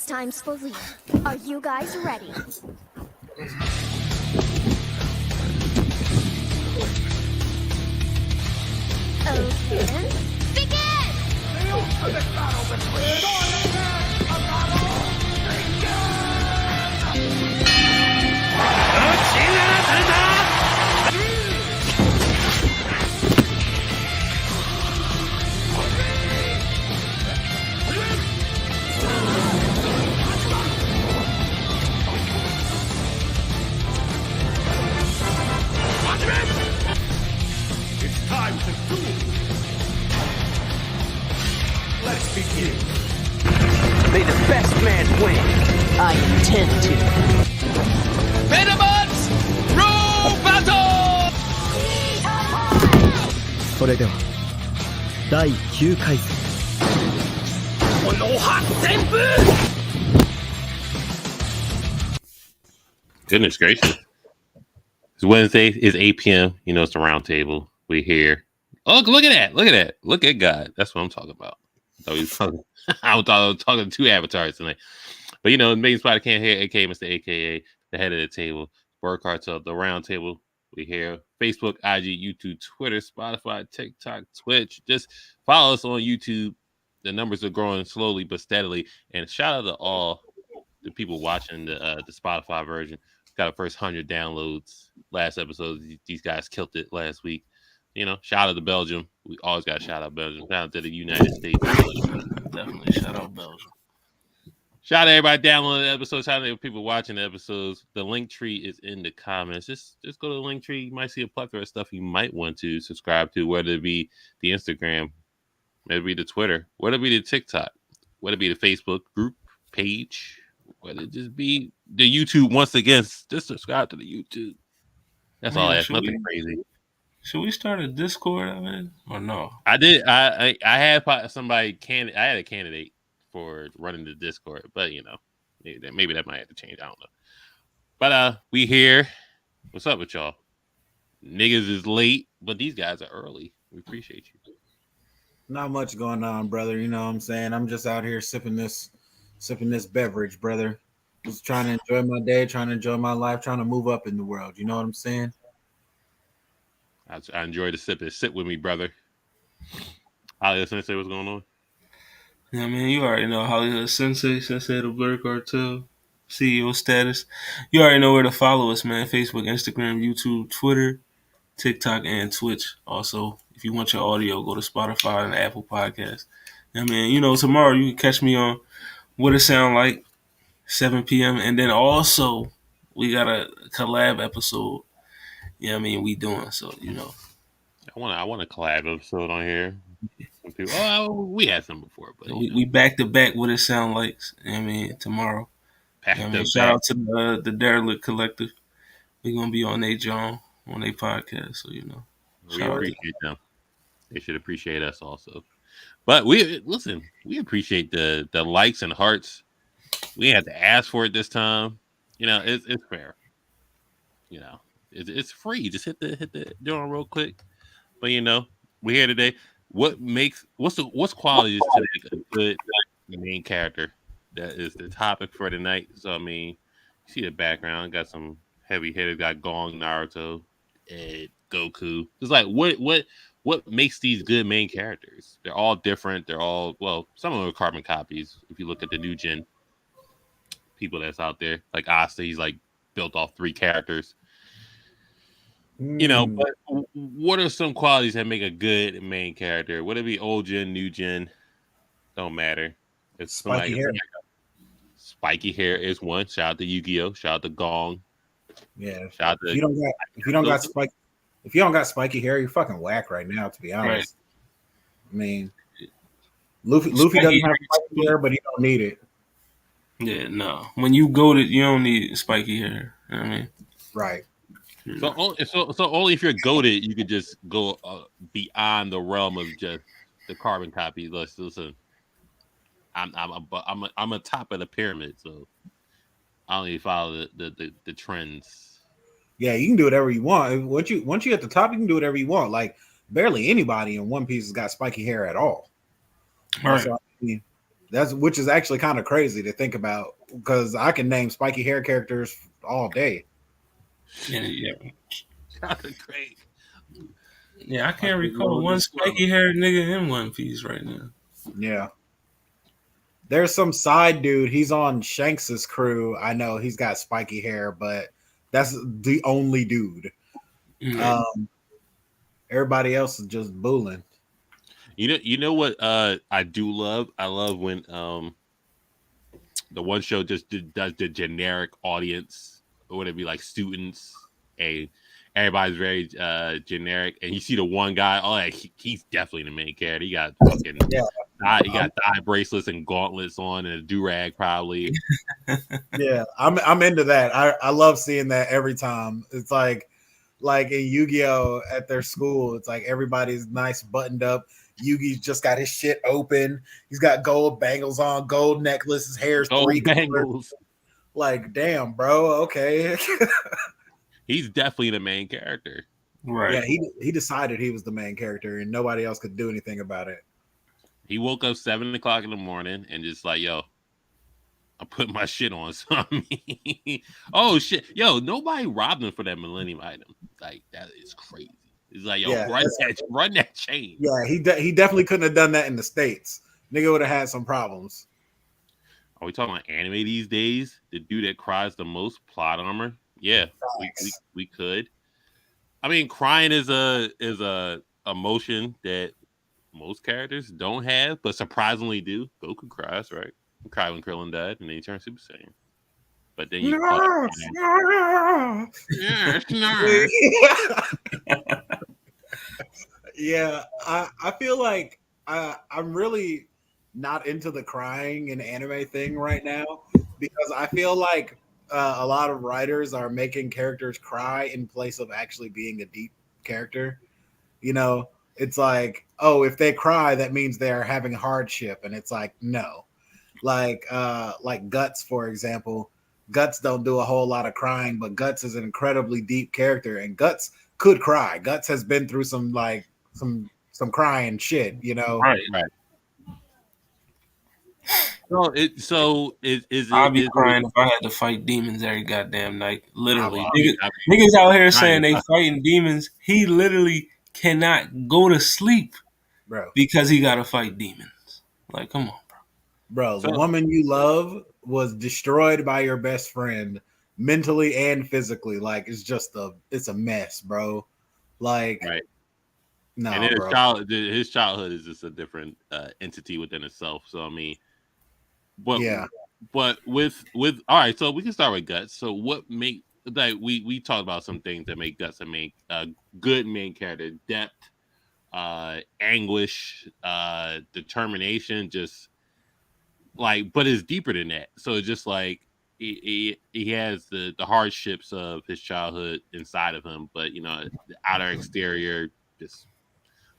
time's for leave. Are you guys ready? Open. Begin! It's time to duel. Let's begin. May the best man win. I intend to. Venomous! Roundtable! それでは第9回戦この発旋部 Goodness gracious. It's Wednesday. It's 8 p.m. You know, it's the round table. We here. Oh, look at that. Look at that. Look at God. That's what I'm talking about. I was talking to two avatars tonight. But, you know, the main spot I can't hear, a.k.a. Mr. a.k.a. the head of the table. Blerd Cartel, the round table. We here. Facebook, IG, YouTube, Twitter, Spotify, TikTok, Twitch. Just follow us on YouTube. The numbers are growing slowly but steadily. And shout out to all the people watching the Spotify version. Got our first 100 downloads last episode. These guys killed it last week. You know, shout out to Belgium. We always got to shout out Belgium. Shout out to the United States. Definitely shout out Belgium. Shout out to everybody downloading the episodes. Shout out to people watching the episodes. The link tree is in the comments. Just go to the link tree. You might see a plethora of stuff you might want to subscribe to, whether it be the Instagram, whether it be the Twitter, whether it be the TikTok, whether it be the Facebook group page, whether it just be the YouTube. Once again, just subscribe to the YouTube. That's all. That's nothing crazy. Should we start a Discord, I mean, or no? I did. I had somebody I had a candidate for running the Discord, but you know, maybe that might have to change. I don't know. But we here. What's up with y'all? Niggas is late, but these guys are early. We appreciate you. Not much going on, brother. You know what I'm saying? I'm just out here sipping this beverage, brother. Just trying to enjoy my day, trying to enjoy my life, trying to move up in the world. You know what I'm saying? I enjoy the sip. Sit with me, brother. Hollywood Sensei, what's going on? Yeah, man, you already know Hollywood Sensei of the Blerd Cartel, CEO status. You already know where to follow us, man. Facebook, Instagram, YouTube, Twitter, TikTok, and Twitch. Also, if you want your audio, go to Spotify and Apple Podcasts. I mean, you know, tomorrow you can catch me on What It Sound Like, 7 p.m. And then also, we got a collab episode. Yeah, I mean, we doing so, you know. I want a collab episode on here. People, we had some before, but we back to back. What It Sound Like. I mean, tomorrow. Shout out to the Derelict Collective. We're gonna be on their John on their podcast, so you know. We appreciate them. They should appreciate us also. But we appreciate the likes and hearts. We had to ask for it this time. You know, it's fair. You know, it's free. Just hit the joint real quick. But you know, we're here today. What's qualities to make a good main character? That is the topic for tonight. So I mean, you see the background, got some heavy hitters, got Gong, Naruto, and Goku. It's like what makes these good main characters? They're all different. They're all, well, some of them are carbon copies. If you look at the new gen people that's out there, like Asta, he's like built off 3 characters. You know, but what are some qualities that make a good main character? Would it be old gen, new gen? Don't matter. It's spiky hair. Spiky hair is one. Shout out to Yu-Gi-Oh! Shout out to Gong. Yeah. Shout out to if you don't got spiky hair, you're fucking whack right now, to be honest. Right. I mean, Luffy doesn't have spiky hair, but he don't need it. Yeah, no. When you goated, you don't need spiky hair. You know what I mean? Right. So only if you're goated, you could just go beyond the realm of just the carbon copy. Listen, I'm a top of the pyramid, so I only follow the trends. Yeah, you can do whatever you want. Once you at the top, you can do whatever you want. Like barely anybody in One Piece has got spiky hair at all. Right. So, I mean, That's which is actually kind of crazy to think about because I can name spiky hair characters all day. Yeah, Great. I My can't shit recall low one as fuck. spiky haired nigga in One Piece right now. Yeah. There's some side dude. He's on Shanks's crew. I know he's got spiky hair, but that's the only dude. Mm. Um, everybody else is just bullying. You know what I do love? I love when the one show just does the generic audience, or would it be like students? A everybody's very generic, and you see the one guy. Oh, like, he's definitely the main character. He got fucking Yeah. he got thigh bracelets and gauntlets on, and a do rag probably. Yeah, I'm into that. I love seeing that every time. It's like in Yu-Gi-Oh at their school. It's like everybody's nice buttoned up. Yugi's just got his shit open. He's got gold bangles on, gold necklace. His hair's Gold three colors. bangles. Like, damn, bro. Okay. He's definitely the main character. Right. Yeah, he decided he was the main character and nobody else could do anything about it. He woke up 7 o'clock in the morning and just like, yo, I put my shit on something. Oh shit, yo, nobody robbed him for that Millennium item. Like that is crazy. It's like, yo, Yeah, run that chain. Yeah, he definitely couldn't have done that in the States. Nigga would have had some problems. Are we talking about anime these days? The dude that cries the most, plot armor. Yeah, we could. I mean, crying is a emotion that most characters don't have, but surprisingly do. Goku cries, right? He cried when Krillin died, and then he turned Super Saiyan. But then you Yeah, I feel like I'm really not into the crying in anime thing right now because I feel like a lot of writers are making characters cry in place of actually being a deep character. You know, it's like, oh, if they cry, that means they're having hardship, and it's like, no. Like Guts, for example. Guts don't do a whole lot of crying, but Guts is an incredibly deep character, and Guts could cry. Guts has been through some crying shit, you know. Right. So is I'd it be is crying it, if I had to fight demons every goddamn night. Literally. I mean, Niggas out here I saying mean, they fighting demons. He literally cannot go to sleep Bro. because he gotta fight demons. Like, come on, Bro, the so woman you love was destroyed by your best friend mentally and physically. Like it's a mess, bro. Like right. no, And then bro. his childhood is just a different entity within itself. So I mean, but Yeah. but with all right, so we can start with Guts. So what make like we talked about some things that make Guts a main good main character: depth, anguish, determination, just like, but it's deeper than that. So it's just like he has the hardships of his childhood inside of him, but you know, the outer exterior, just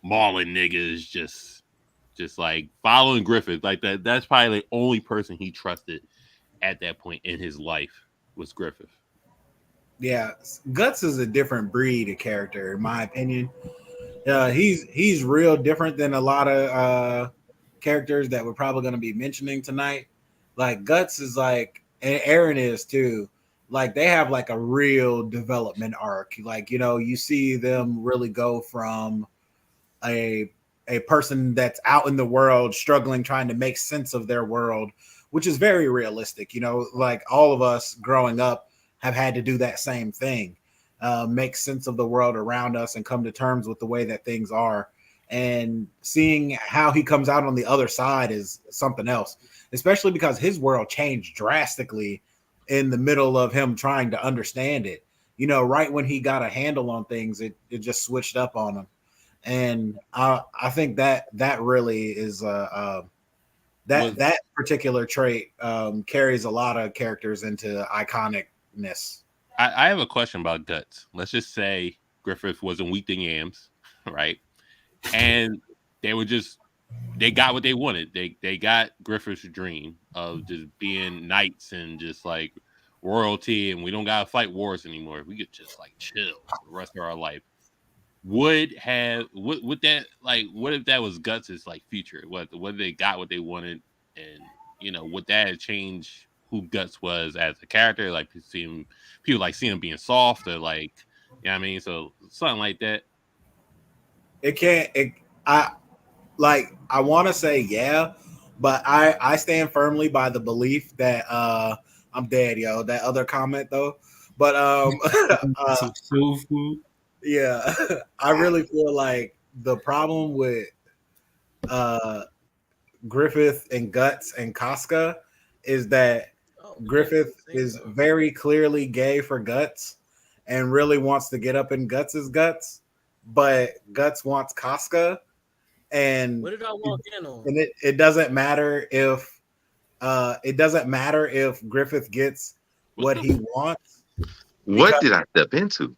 mauling niggas, just like following Griffith. Like that's probably the only person he trusted at that point in his life was Griffith. Yeah. Guts is a different breed of character, in my opinion. He's real different than a lot of characters that we're probably going to be mentioning tonight. Like Guts is like, and Aaron is too. Like they have like a real development arc. Like, you know, you see them really go from a person that's out in the world struggling trying to make sense of their world, which is very realistic. You know, like all of us growing up have had to do that same thing, make sense of the world around us and come to terms with the way that things are. And seeing how he comes out on the other side is something else, especially because his world changed drastically in the middle of him trying to understand it. You know, right when he got a handle on things, it just switched up on him. And I think that really is that particular trait carries a lot of characters into iconicness. I have a question about Guts. Let's just say Griffith wasn't weak to yams, right? And they got what they wanted. They got Griffith's dream of just being knights and just like royalty, and we don't gotta fight wars anymore. We could just like chill the rest of our life. Would that like what if that was Guts's like future? What they got what they wanted and would that change who Guts was as a character? Like people like seeing him being soft or like, you know what I mean? So something like that. It can't. I want to say yeah, but I stand firmly by the belief that I'm dead, yo. That other comment though, but Some soul food. yeah, I really feel like the problem with Griffith and Guts and Casca is that Griffith is very clearly gay for Guts and really wants to get up in Guts's guts, but Guts wants Casca, and What did I walk in on? And it doesn't matter if Griffith gets what he wants. What did I step into?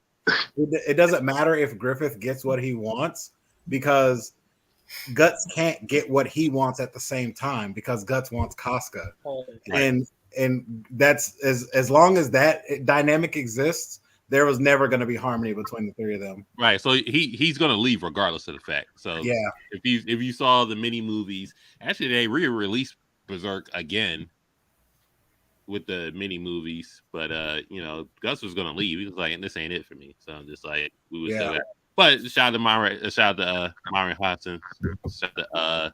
It doesn't matter if Griffith gets what he wants because Guts can't get what he wants at the same time because Guts wants Casca. Right. And that's as long as that dynamic exists, there was never going to be harmony between the three of them. Right. So he's going to leave regardless of the fact. So yeah, if you saw the mini movies, actually they re-released Berserk again with the mini movies, but Gus was going to leave. He was like, this ain't it for me. So I'm just like, we would say that. But shout out to Myron Hodson, shout out to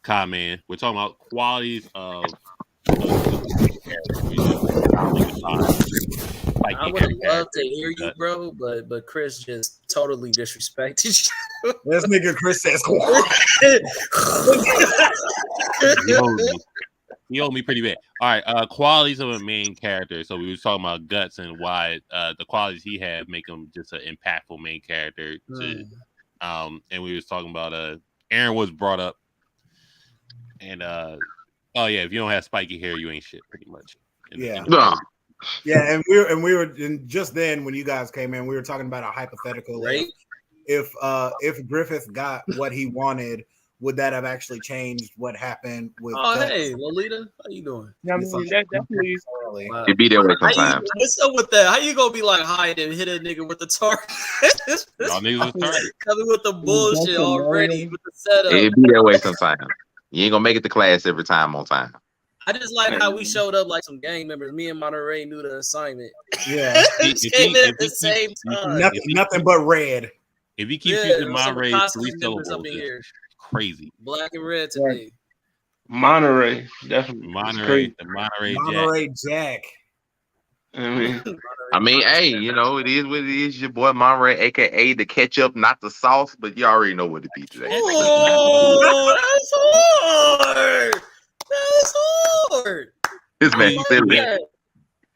Khan-Man. We're talking about qualities of I would love to hear you, bro, but Chris just totally disrespected you. This nigga Chris says, he owed me pretty bad. All right, qualities of a main character. So we were talking about Guts and why the qualities he had make him just an impactful main character. And we was talking about Aaron was brought up, and oh yeah, if you don't have spiky hair, you ain't shit, pretty much. Yeah, and we were just then when you guys came in, we were talking about a hypothetical. Right. If Griffith got what he wanted, would that have actually changed what happened with? Hey, Lolita, how you doing? Yeah, I mean, that definitely. It be that way sometimes. What's up with that? How you gonna be like hide and hit a nigga with the target? Y'all niggas was target. Coming with the bullshit already with the setup. It be that way sometimes. You ain't gonna make it to class every time on time. I just like how we showed up like some gang members. Me and Monterey knew the assignment. Yeah, we came in at the same time. Nothing but red. If you keep using Monterey 3 syllables, it's crazy. Black and red today. Monterey, definitely. Monterey, the Monterey Jack. I mean, hey, it is what it is. Your boy Monterey, aka the ketchup, not the sauce, but you already know what it be today. Oh, that's hard. That's hard. This man said that.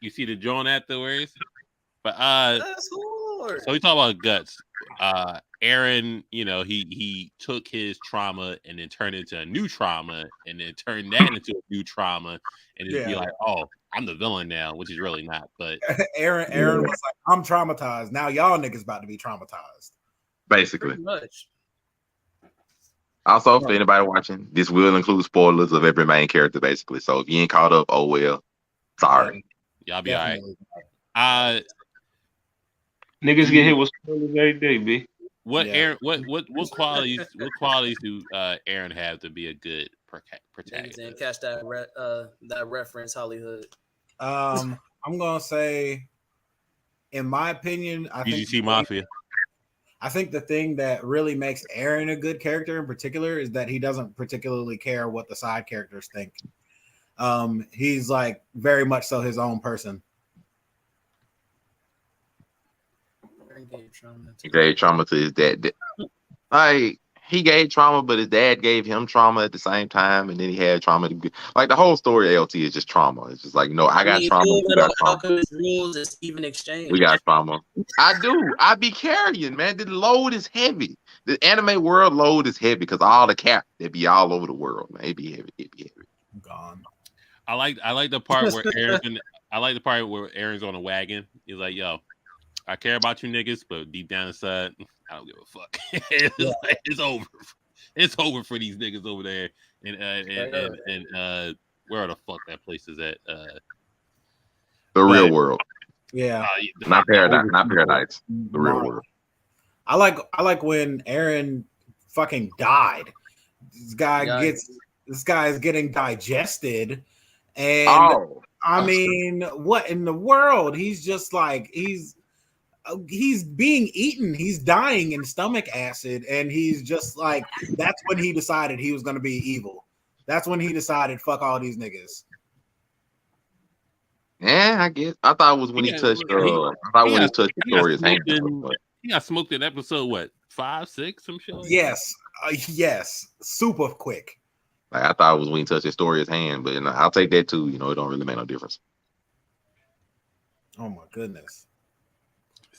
You see the joint afterwards, but that's hard. So we talk about Guts. Aaron, he took his trauma and then turned it into a new trauma, and then turned that into a new trauma, and it'd be like, oh, I'm the villain now, which is really not. But Aaron was like, I'm traumatized. Now y'all niggas about to be traumatized. Basically. Pretty much. Also, for anybody watching, this will include spoilers of every main character, basically. So if you ain't caught up, oh well. Sorry. Y'all be all right. Niggas get hit with spoilers every day, B. Aaron? What qualities do Aaron have to be a good protagonist? And catch that reference, Hollywood. I'm gonna say, in my opinion, I think UGC Mafia. I think the thing that really makes Aaron a good character in particular is that he doesn't particularly care what the side characters think. He's like very much so his own person. He gave trauma to his dad. Like, he gave trauma, but his dad gave him trauma at the same time, and then he had trauma. Like, the whole story of LT is just trauma. It's just like, I got trauma. You got trauma. Rules is even exchange. We got trauma. I do. I be carrying, man. The load is heavy. The anime world load is heavy because all the cap, they be all over the world, man. It be heavy. Gone. I like the part where Aaron's on a wagon. He's like, yo, I care about you niggas, but deep down inside, I don't give a fuck. It's over. It's over for these niggas over there. And where the fuck that place is at? The real world. Yeah. Not paradise. The real world. I like when Aaron fucking died. This guy This guy is getting digested, and I mean, what in the world? He's just like he's being eaten. He's dying in stomach acid, and he's just like that's when he decided he was going to be evil. That's when he decided, fuck all these niggas. Yeah, I guess. I thought it was when he touched. I thought when he touched Victoria's hand. He got smoked in episode what 5, 6, some shit. Like yes, yes, super quick. Like I thought it was when he touched Victoria's hand, but I'll take that too. You know, it don't really make no difference. Oh my goodness.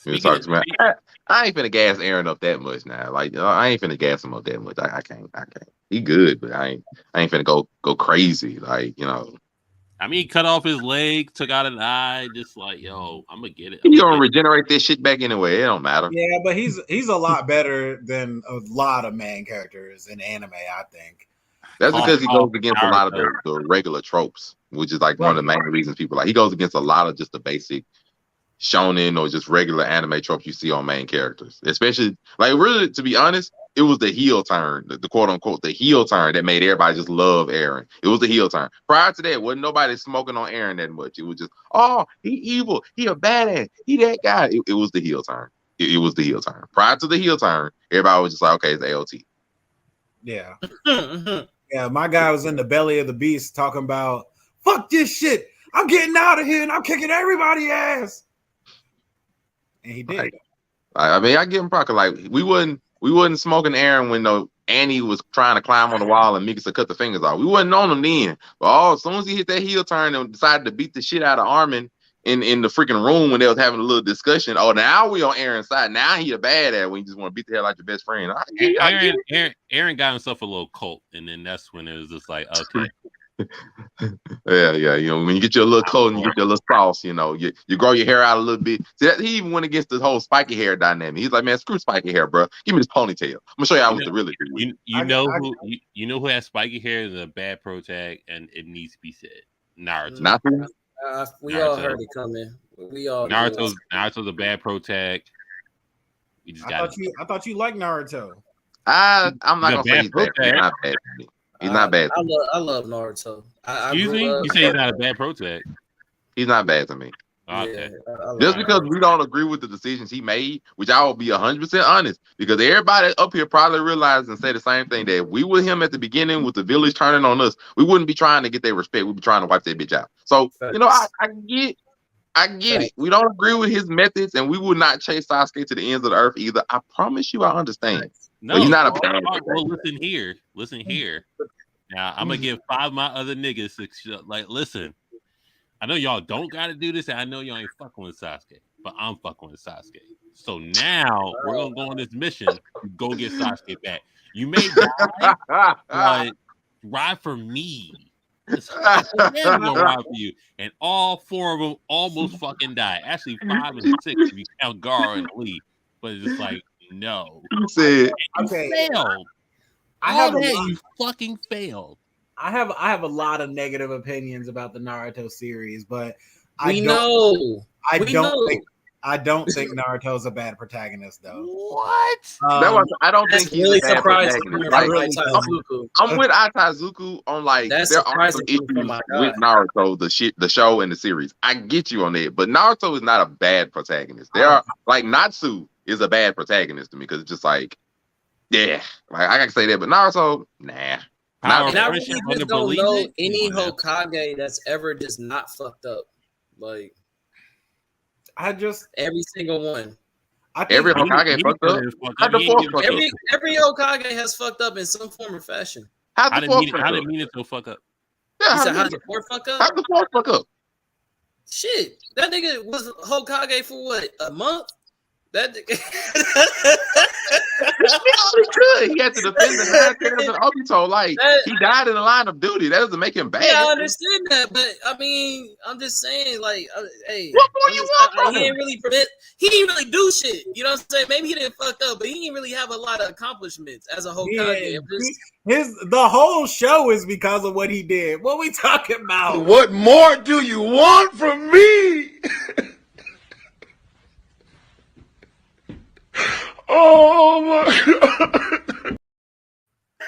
I ain't finna gas Aaron up that much now. Like I ain't finna gas him up that much. I can't. He good, but I ain't finna go crazy. Like I mean, he cut off his leg, took out an eye, just like yo, I'm gonna get it. He gonna regenerate this shit back anyway. It don't matter. Yeah, but he's a lot better than a lot of main characters in anime. I think that's because he goes against a lot of the regular tropes, which is like one of the main reasons people like. He goes against a lot of just the basic shonen or just regular anime tropes you see on main characters, especially like really, to be honest, it was the heel turn, the quote unquote the heel turn that made everybody just love Aaron. It was the heel turn. Prior to that, wasn't nobody smoking on Aaron that much. It was just, oh, he evil, he a badass, he that guy. It was the heel turn. It was the heel turn. Prior to the heel turn, everybody was just like, okay, it's AOT. Yeah. Yeah, my guy was in the belly of the beast talking about fuck this shit. I'm getting out of here and I'm kicking everybody's ass. And he did. I mean, I give him proper. Like we wasn't smoking Aaron when Annie was trying to climb on the wall and Mikasa cut the fingers off. We wasn't on him then. But as soon as he hit that heel turn and decided to beat the shit out of Armin in the freaking room when they was having a little discussion. Oh, now we on Aaron's side. Now he a badass when you just want to beat the hell out your best friend. Aaron got himself a little cult, and then that's when it was just like, okay. Yeah. You know, when you get your little coat and you get your little sauce, you know, you grow your hair out a little bit. See, he even went against the whole spiky hair dynamic. He's like, man, screw spiky hair, bro. Give me this ponytail. I'm gonna show y'all what the really do. You know who has spiky hair is a bad pro tag, and it needs to be said. Naruto. We all heard it coming. We all Naruto's a bad pro tag. I thought you liked Naruto. I'm not gonna say he's bad. He's not bad for me. He's not bad. I love Naruto. Excuse me? You say he's not a bad pro tag? He's not bad to me. Okay. Just because we don't agree with the decisions he made, which I will be 100% honest, because everybody up here probably realized and say the same thing, that we with him at the beginning with the village turning on us, we wouldn't be trying to get their respect. We'd be trying to wipe that bitch out. So, you know, I get it. We don't agree with his methods, and we would not chase Sasuke to the ends of the earth either. I promise you, I understand. No, he's not a bad. Well, listen here. Now I'm gonna give 5 of my other niggas like, listen. I know y'all don't gotta do this, and I know y'all ain't fucking with Sasuke, but I'm fucking with Sasuke. So now we're gonna go on this mission to go get Sasuke back. You may die, but ride for me. I'm gonna ride for you. And all 4 of them almost fucking died. Actually, 5 and 6 if you count Gar and Lee. But it's just like, no. You said you failed. You fucking failed. I have a lot of negative opinions about the Naruto series, but I don't think Naruto's a bad protagonist though. What? I don't think he's really a bad surprising. protagonist. I'm with Aitazuku on like there are some issues with Naruto, the show and the series. I get you on that, but Naruto is not a bad protagonist. There are like Natsu is a bad protagonist to me because it's just like, yeah, like I can say that, but Naruto, nah. And I really just don't know any Hokage that's ever just not fucked up. Like, every single one. Every Hokage fucked up. Every Hokage has fucked up in some form or fashion. I didn't mean it to fuck up. Yeah, how did the 4 fuck up? How did the 4 fuck up? Shit, that nigga was Hokage for what, a month? That nigga. He had to defend the 9 tails and Obito. Like, he died in the line of duty. That doesn't make him bad. Yeah, I understand that, but I mean, I'm just saying, like, hey, what more you want? He didn't really do shit. You know what I'm saying? Maybe he didn't fuck up, but he didn't really have a lot of accomplishments as a Hokage. The whole show is because of what he did. What we talking about? What more do you want from me? Oh my God.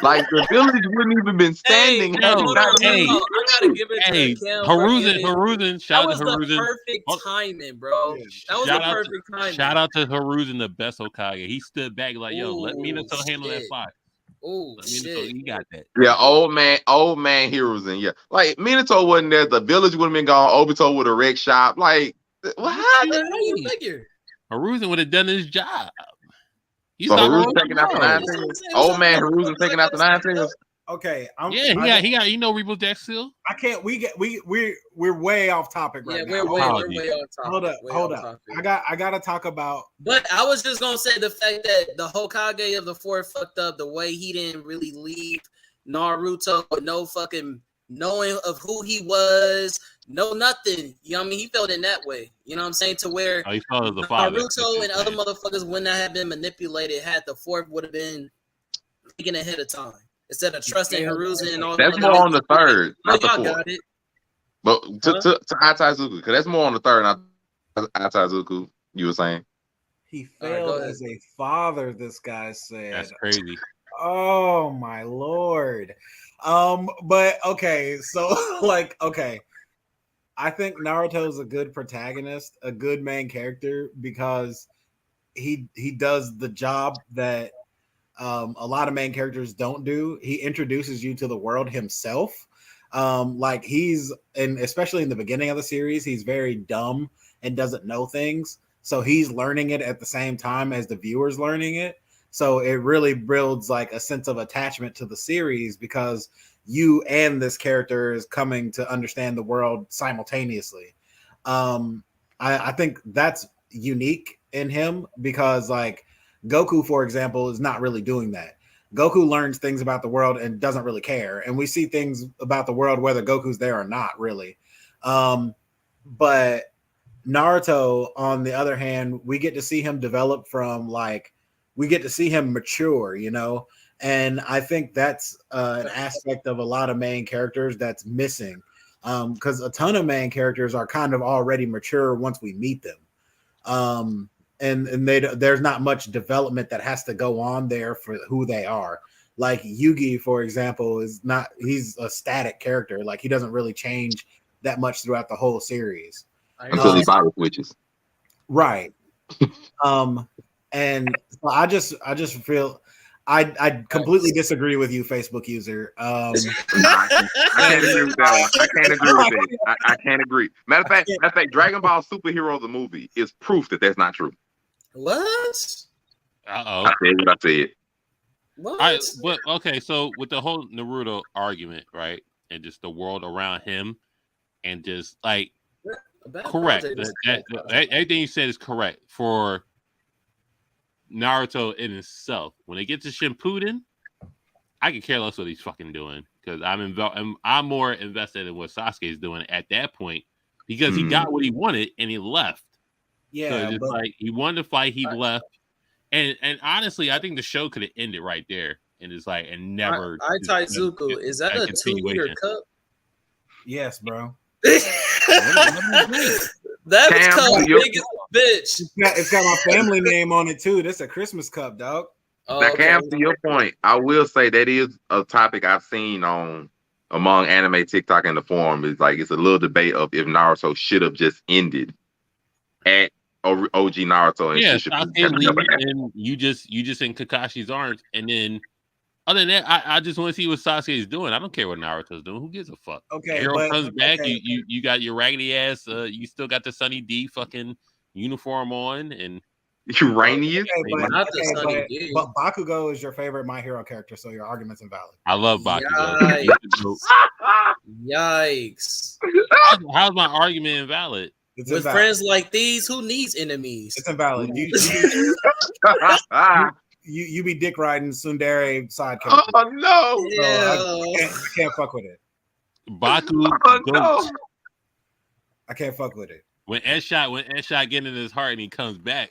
Like the village wouldn't even been standing. Hey, had no, it no, not no, been no. you. I gotta give it Hey, to Cam for giving. Haruzen, That shout out was to the Haruzen. perfect timing, bro. That was Shout the out perfect timing. Shout out to Haruzen, the best Hokage. He stood back like, yo, let Ooh, Minato handle that shit. fight. Oh Let Minato, shit. he got that. Yeah, old man heroes and yeah. Like Minato wasn't there, the village would have been gone, Obito would have wrecked shop. Like what How happened? you figure? Haruzen would have done his job. He's So not Haruzen wrong. taking out the nine That's what I'm tails? saying. Old man Haruzen taking out the nine tails? Okay, Yeah, he got Reaper's Deck still. I can't. We're way off topic right Yeah, now. we're way off topic. Hold up. I gotta talk about. But I was just gonna say the fact that the Hokage of the Four fucked up the way he didn't really leave Naruto with no fucking knowing of who he was, no nothing. You know what I mean? He felt in that way. You know what I'm saying? To where he felt as the father. Naruto and other motherfuckers would not have been manipulated had the fourth would have been taken ahead of time. Instead of trusting Haruzen and all that's more on the third, not the y'all fourth. got it. But to Ataizuku, because that's more on the third, not Ataizuku, you were saying. He failed as a father, this guy said. That's crazy. Oh my lord. But okay, so like, okay. I think Naruto is a good protagonist, a good main character, because he does the job that a lot of main characters don't do. He introduces you to the world himself. Like and especially in the beginning of the series, he's very dumb and doesn't know things. So he's learning it at the same time as the viewer's learning it. So it really builds like a sense of attachment to the series because you and this character is coming to understand the world simultaneously. I think that's unique in him because like Goku, for example, is not really doing that. Goku learns things about the world and doesn't really care. And we see things about the world, whether Goku's there or not, really. But Naruto, on the other hand, we get to see him develop from we get to see him mature, you know? And I think that's an aspect of a lot of main characters that's missing. Because a ton of main characters are kind of already mature once we meet them. And there's not much development that has to go on there for who they are. Like Yugi, for example, he's a static character. Like he doesn't really change that much throughout the whole series. Until he body switches. Right. And so I just feel I completely disagree with you, Facebook user. I can't agree with that one. I can't agree with that. I can't agree. Matter of fact, Dragon Ball Superhero the movie is proof that that's not true. What? Uh-oh. I said what I said. What? But okay, so with the whole Naruto argument, right, and just the world around him, and just like correct, everything you said is correct for Naruto in itself. When they get to Shippuden, I can care less what he's fucking doing because I'm more invested in what Sasuke's doing at that point because he got what he wanted and he left. Yeah, so like he wanted to fight, he left, and honestly, I think the show could have ended right there, and it's like and never. Taizuku, is that a 2-liter cup? Yes, bro. That cup big as a bitch. It's got my family name on it too. That's a Christmas cup, dog. Now, Cam, to your point, I will say that is a topic I've seen among anime TikTok and the forum. Is like it's a little debate of if Naruto should have just ended at OG Naruto and and you just in Kakashi's arms, and then other than that, I just want to see what Sasuke is doing. I don't care what Naruto's doing. Who gives a fuck? Okay, Hero comes back. Okay. You got your raggedy ass. You still got the Sunny D fucking uniform on, and you rainy. But Bakugo is your favorite My Hero character, so your argument's invalid. I love Bakugo. Yikes! How's my argument invalid? It's With invalid. friends like these, who needs enemies? It's invalid. You be dick riding Tsundere side character. Oh no! So I can't fuck with it. Baku. No. I can't fuck with it. When Ed-Shot get in his heart and he comes back.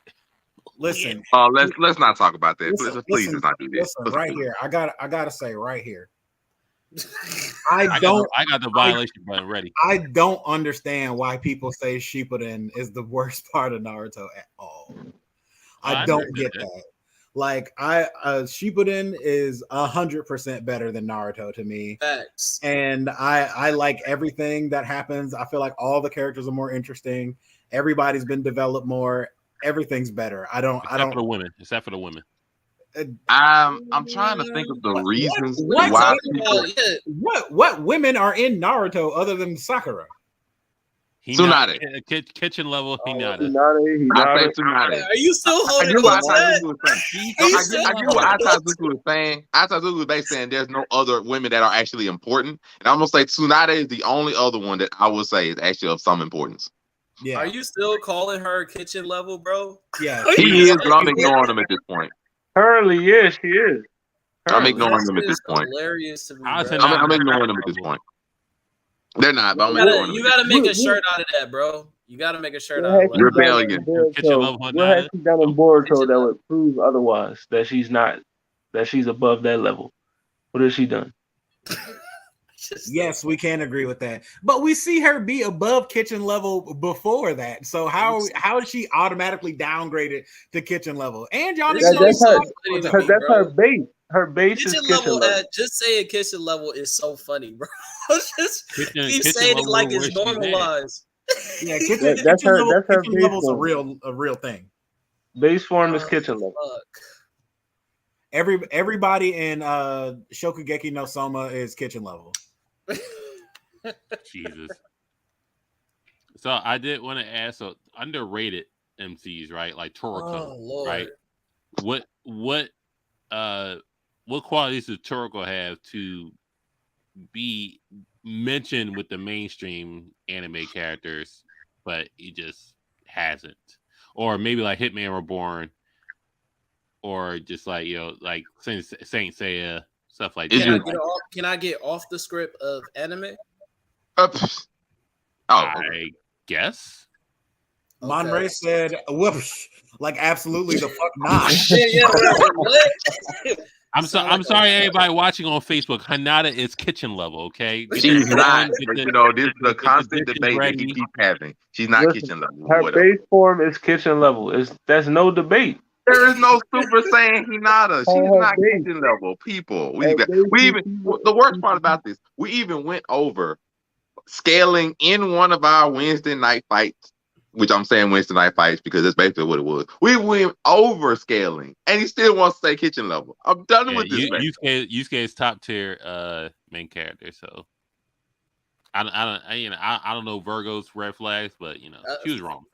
Listen. Let's not talk about that. Please, let's not do that. Listen, right here. I gotta say right here. I got the violation button ready. I don't understand why people say Shippuden is the worst part of Naruto at all. I don't get that. Like Shippuden is 100% better than Naruto to me. Facts. And I like everything that happens. I feel like all the characters are more interesting. Everybody's been developed more. Everything's better. Except for the women. Except for the women. I'm trying to think of the reasons why people. What women are in Naruto other than Sakura? Tsunade. Kitchen level Hinata. I say Tsunade. Are you still holding I on get to what that? Atazuki was saying. Atazuki was basically saying there's no other women that are actually important. And I'm gonna say Tsunade is the only other one that I would say is actually of some importance. Yeah. Are you still calling her kitchen level, bro? Yeah. He is, but I'm ignoring him at this point. Currently, yeah, she is. I'm ignoring him at this point. Hilarious to me, I'm ignoring him at this point. They're not, but I'm ignoring them. You gotta make a shirt out of that, bro. You gotta make a shirt out of that. Rebellion. What has she done in Boruto that would prove otherwise? That she's not, that she's above that level. What has she done? Yes, we can agree with that. But we see her be above kitchen level before that. So how is she automatically downgraded to kitchen level? And y'all that's her base. Her base kitchen is kitchen level. Just saying kitchen level is so funny, bro. Just keep saying it like it's normalized. Yeah, kitchen level is a real thing. Base form is kitchen level. Everybody in Shokugeki no Soma is kitchen level. Jesus. So I did want to ask, so underrated MCs, right? Like Toriko, right? What qualities does Toriko have to be mentioned with the mainstream anime characters, but he just hasn't? Or maybe like Hitman Reborn, or just like, you know, like Saint Seiya, stuff like that. Can I get off the script of anime? I guess. Monray said, "Whoops!" Like absolutely the fuck not. I'm sorry, everybody watching on Facebook. Hinata is kitchen level, okay? She's not. But, you know, this is a constant debate that he keeps having. She's not kitchen level. Her base form is kitchen level. There's no debate. There is no Super Saiyan Hinata. She's not kitchen lewe even the worst part about this, we even went over scaling in one of our Wednesday night fights, which I'm saying Wednesday night fights because that's basically what it was. We went over scaling, and he still wants to say kitchen level. I'm done with this. Yusuke is top tier main character, so I don't know Virgo's red flags, but you know she was wrong.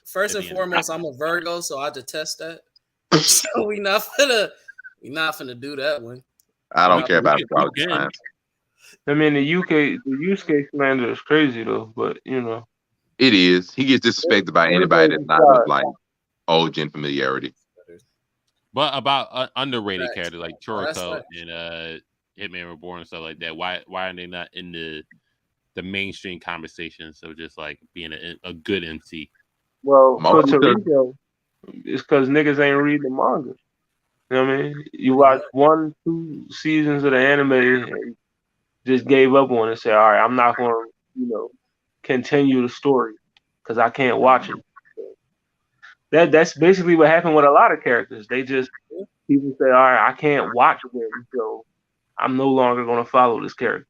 First and foremost, I'm a Virgo, so I detest that. So we not finna do that one. I don't care about it. I mean, the Yusuke slander is crazy though, but you know. It is. He gets disrespected by anybody that's not of like origin familiarity. But about underrated characters like Toriko and Hitman Reborn and stuff like that, why are they not in the mainstream conversation? So just like being a good MC. Well, for Toriko, it's because niggas ain't reading the manga. You know what I mean? You watch 1-2 seasons of the anime and just gave up on it and said, all right, I'm not going to, you know, continue the story because I can't watch it. So that's basically what happened with a lot of characters. People say, all right, I can't watch them, so I'm no longer going to follow this character.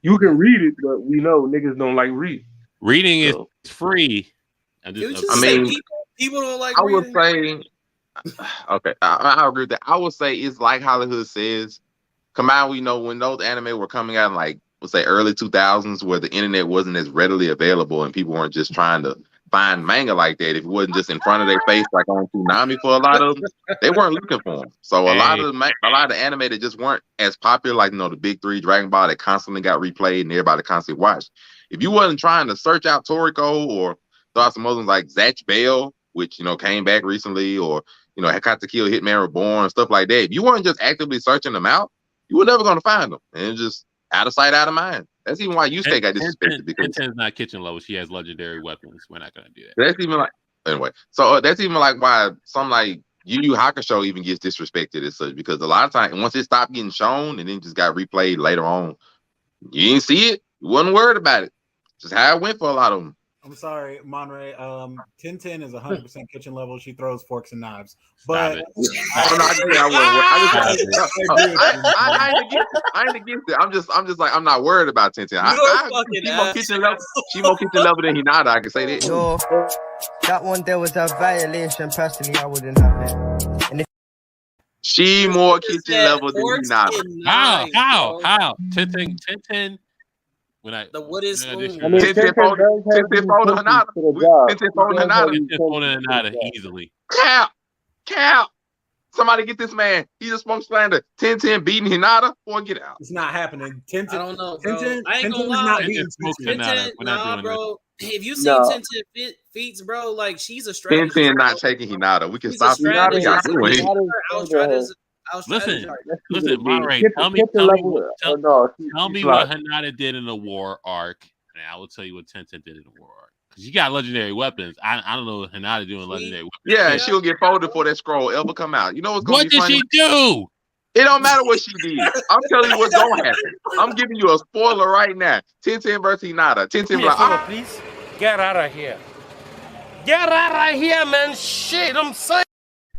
You can read it, but we know niggas don't like reading. Reading is free. People don't like I reading. would say, okay, I agree with that. I would say it's like Hollywood says, come out, we know when those anime were coming out in like, let's say early 2000s, where the internet wasn't as readily available and people weren't just trying to find manga like that. If it wasn't just in front of their face, like on Toonami for a lot of them, they weren't looking for them. So a lot of the anime that just weren't as popular, like, you know, the big three, Dragon Ball, that constantly got replayed and everybody constantly watched. If you wasn't trying to search out Toriko or thought some other ones like Zatch Bell, which, you know, came back recently, or, you know, Hakata Kill, Hitman Reborn, stuff like that. If you weren't just actively searching them out, you were never going to find them. And it's just out of sight, out of mind. That's even why Yusuke got disrespected. Because Tenten's not kitchen level. She has legendary weapons. We're not going to do that. That's even like, anyway. So that's even like why some like Yu Yu Hakusho even gets disrespected as such, because a lot of times once it stopped getting shown and then just got replayed later on, you didn't see it. You wasn't worried about it. Just how it went for a lot of them. I'm sorry, Monterey. 1010 is 100% kitchen level. She throws forks and knives. Stop But it. I'm not saying I wouldn't. Stop it. I ain't against it. I ain't against it. I'm just like I'm not worried about 1010. You're a fucking She more ass. kitchen level. She more kitchen level than Hinata. I can say that. No, that one there was a violation. Personally, I wouldn't have it. And if She more kitchen Said level than forks Hinata. and knives, bro. How? 1010. When I The wooden spoon. I mean, 1010 fold Hinata. 1010 fold Hinata. 10 folding Hinata easily. Cap. Somebody get this man. He's a smoke slander. 1010 beating Hinata. Boy, get out. it's not happening. 1010. I don't know, bro. 1010 I ain't 1010 gonna is lie. not 10 beating smoke 1010. Hinata. We're not doing bro. If you see No. 1010 feats, bro, like she's a strategist. 1010 not taking Hinata. We can She's a stop this. We got strategist. doing. Listen, Monterey, tell me what Hinata did in the war arc, and I will tell you what 1010 did in the war arc. Because you got legendary weapons. I don't know what Hinata doing legendary weapons. Yeah, and she'll get folded before that scroll ever come out. You know what's going to be funny? What did she do? It don't matter what she did. I'm telling you what's going to happen. I'm giving you a spoiler right now. 1010 versus Hinata. 1010 be like, please. Get out of here. Get out of here, man. Shit, I'm saying.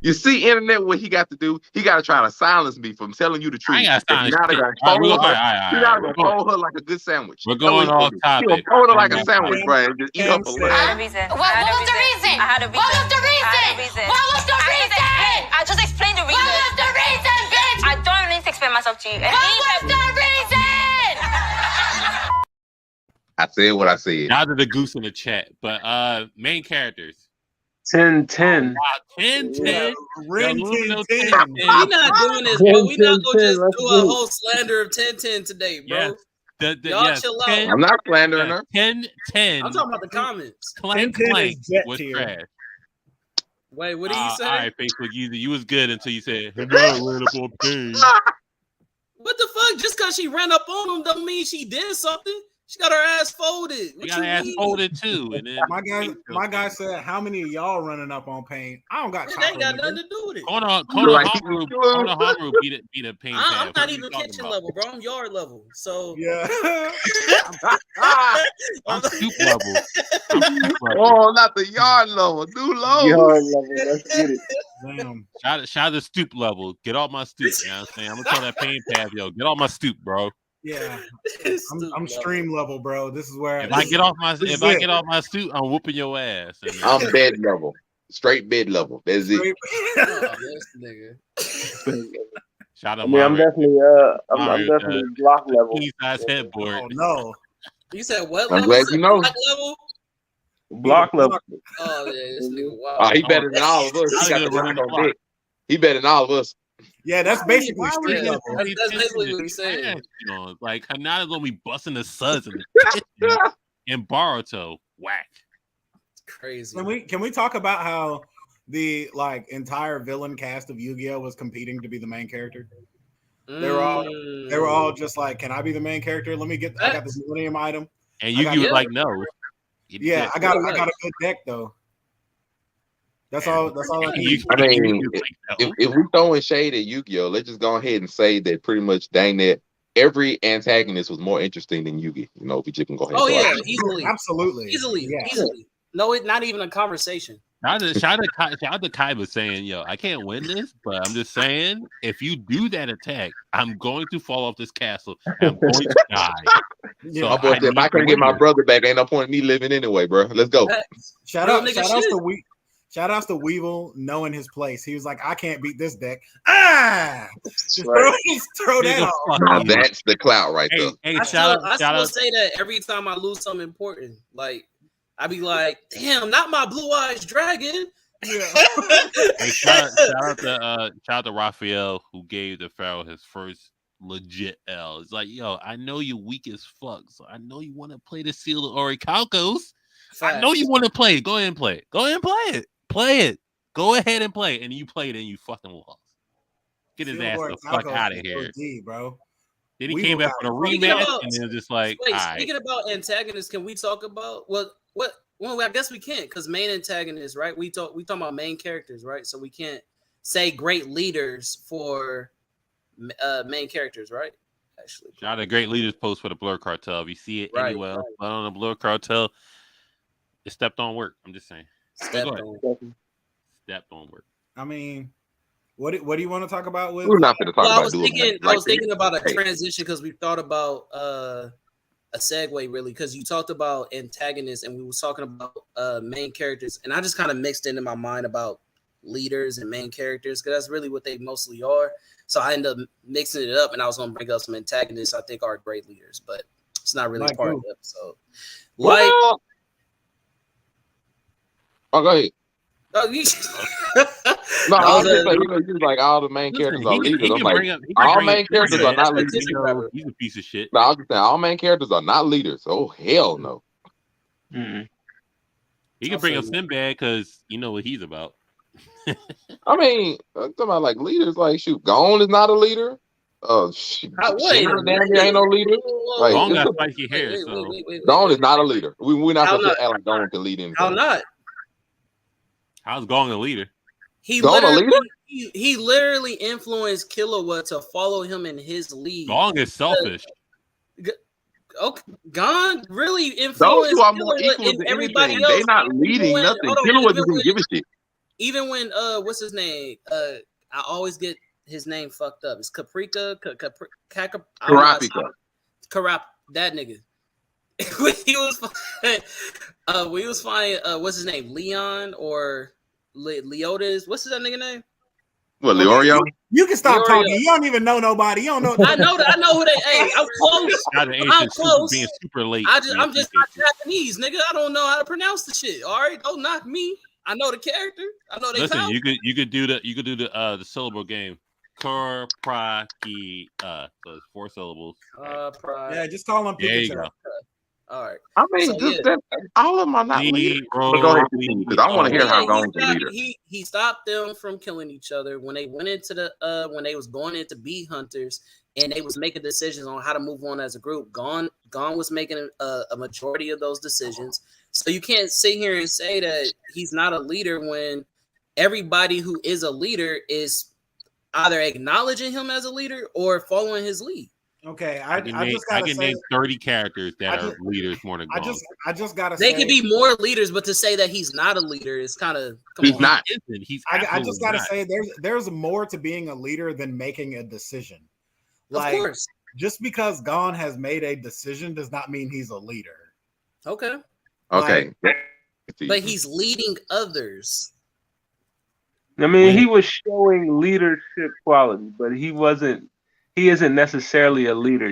you see, internet, what he got to do? He got to try to silence me from telling you the truth. I ain't got to Hinata silence got to fold her. All He right. got to fold her like a good sandwich. We're going off topic. He'll fold her like a sandwich, bro, and just eat her for lunch. What was the reason? What was the reason? What was the reason? I just explained the reason. What was the reason, bitch? I don't need to explain myself to you. What was the reason? I said what I said. Shout out to the goose in the chat. But main characters. 1010. 1010. Ren 1010. We not doing this, bro. We not gonna just do a whole slander of 1010 today, bro. Yes. Y'all chill out. I'm not slandering her. 1010. I'm talking about the comments. Clank 1010 Clank is jet was tier. trash. Wait, what do you say? All right, Facebook user, you was good until you said Hinata ran up on pain. What the fuck? Just because she ran up on him don't mean she did something. She got her ass folded. What You got her ass folded too. And then My guy said, "How many of y'all running up on pain? I don't got. That ain't got nothing to do with it. Kona Like, Haru beat a pain I'm path. not even kitchen level, bro. I'm yard level. So Yeah. I'm stoop level. Oh, not the yard level. Do low. Yard level. Let's get it. Damn. Shout out to stoop level. Get off my stoop. You know what I'm saying? I'm gonna tell that pain path, yo. Get off my stoop, bro. Yeah. I'm stream level, bro. This is where If I get off my stoop, I'm whooping your ass. And, I'm bed level. Straight bed level. That's it. oh, this nigga. Shout out I mean, I'm Mario. definitely I'm definitely block level. King size headboard. Oh no. You said what I'm level? glad you know. Black level? Block level. Oh yeah, this nigga Oh, wild. he better than all of us. He got the rock on deck. He better than all of us. Yeah, that's basically street Yeah, level. that's basically what he's saying. You know, like Hinata's gonna be busting the suds in the kitchen and Boruto whack. It's crazy. Can we talk about how the like entire villain cast of Yu-Gi-Oh was competing to be the main character? They were all just like, "Can I be the main character? Let me get. I got this Millennium item." And Yugi was like, "No." Yeah, I got a good deck though. That's all I need. I mean, if we throwing shade at Yu-Gi-Oh, let's just go ahead and say that pretty much dang that every antagonist was more interesting than Yugi. You know, if we just can go ahead. Oh and yeah, throw it. easily, Absolutely, easily. No, it's not even a conversation. Shout out to Kai was saying, "Yo, I can't win this, but I'm just saying, if you do that attack, I'm going to fall off this castle. And I'm going to die." Yeah. So My boy said, if I can't get my brother back, ain't no point in me living anyway, bro. Let's go. Shout outs to Weevil knowing his place. He was like, "I can't beat this deck." Just right. throw that off. Now that's the clout right there. Hey, I shout still out. say that every time I lose something important. Like I be like, "Damn, not my blue eyes dragon." Yeah. Hey, shout out to Raphael who gave the Pharaoh his first legit L. It's like, yo, I know you're weak as fuck, so I know you want to play the Seal of Orichalcos. I know you want to play it. Go ahead and play it. Go ahead and play it. Play it. Go ahead and play it. And you played it and you fucking lost. Get his ass the fuck out of here. OG, bro. Then he came back for the rematch and then just like, wait, all right. Speaking about antagonists, can we talk about well, I guess we can't because main antagonists, right? We talking about main characters, right? So we can't say great leaders for main characters, right? Actually, shout out to great leaders post for the Blerd Cartel. If you see it Right, anywhere else, but on the Blerd Cartel, It stepped on work. I'm just saying. Stepped on work. I mean, what do you want to talk about with? We're not going to talk about I was thinking about a transition because we thought about a segue really because you talked about antagonists and we was talking about main characters, and I just kind of mixed into my mind about leaders and main characters because that's really what they mostly are. So I ended up mixing it up, and I was going to bring up some antagonists I think are great leaders, but it's not really part of the episode. Oh, go ahead. No, I was just like all the main characters are leaders. I'm like, all main characters are not leaders. He's a piece of shit. No, I was just saying, all main characters are not leaders. Oh hell no. Mm-hmm. He can bring up Sinbad because you know what he's about. I mean, I'm talking about like leaders. Like, shoot, Gone is not a leader. Sharon ain't no leader. Like, Gone got spiky hair, so Gone is not a leader. We're not going to act like Gone can lead anything. How not? How's Gong a leader? He literally influenced Killua to follow him in his lead. Gong is selfish. Okay, Gong really influenced those who are more equal and than everybody anything. else. They're not leading nothing. Killua doesn't give a shit. Even when what's his name? I always get his name fucked up. It's Caprica, Karap, that nigga. he was fine. What's his name? Leon or Leotis? What's that nigga name? What, Leorio? You can stop talking. You don't even know nobody. You don't know. I know who they. Hey, I'm close. I'm close. Being super late. I'm just not Japanese, nigga. I don't know how to pronounce the shit. All right, don't knock me. I know the character. I know they. Listen, you could do the syllable game. Kurpraki. So it's 4 syllables. Yeah, just call them. There you go. All right. I mean, all of them are not leaders. Go ahead, because I want to hear how Gong's a leader. He stopped them from killing each other when they went into when they was going in to be hunters, and they was making decisions on how to move on as a group. Gone was making a majority of those decisions. So you can't sit here and say that he's not a leader when everybody who is a leader is either acknowledging him as a leader or following his lead. Okay, I can name 30 characters that are leaders more than Gong. I just gotta they say, could be more leaders, but to say that he's not a leader is kind of not. I just gotta say there's more to being a leader than making a decision. Like, of course, just because Gon has made a decision does not mean he's a leader. Okay. Okay. But he's leading others. I mean, he was showing leadership quality, but he isn't necessarily a leader.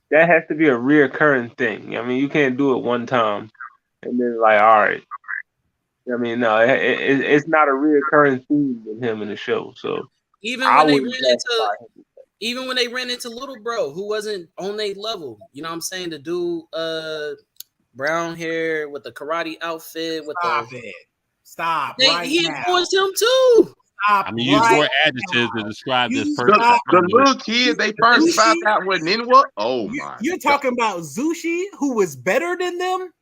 That has to be a reoccurring thing. I mean, you can't do it one time and then like, all right. I mean, no, it's not a reoccurring theme with him in the show. So even when they ran into Little Bro, who wasn't on their level, you know what I'm saying? The dude, brown hair with the karate outfit with Stop. He influenced him too. I mean, use more adjectives to describe this person. The little kid they first found out what Nin was. Oh my! You're talking about Zushi, who was better than them?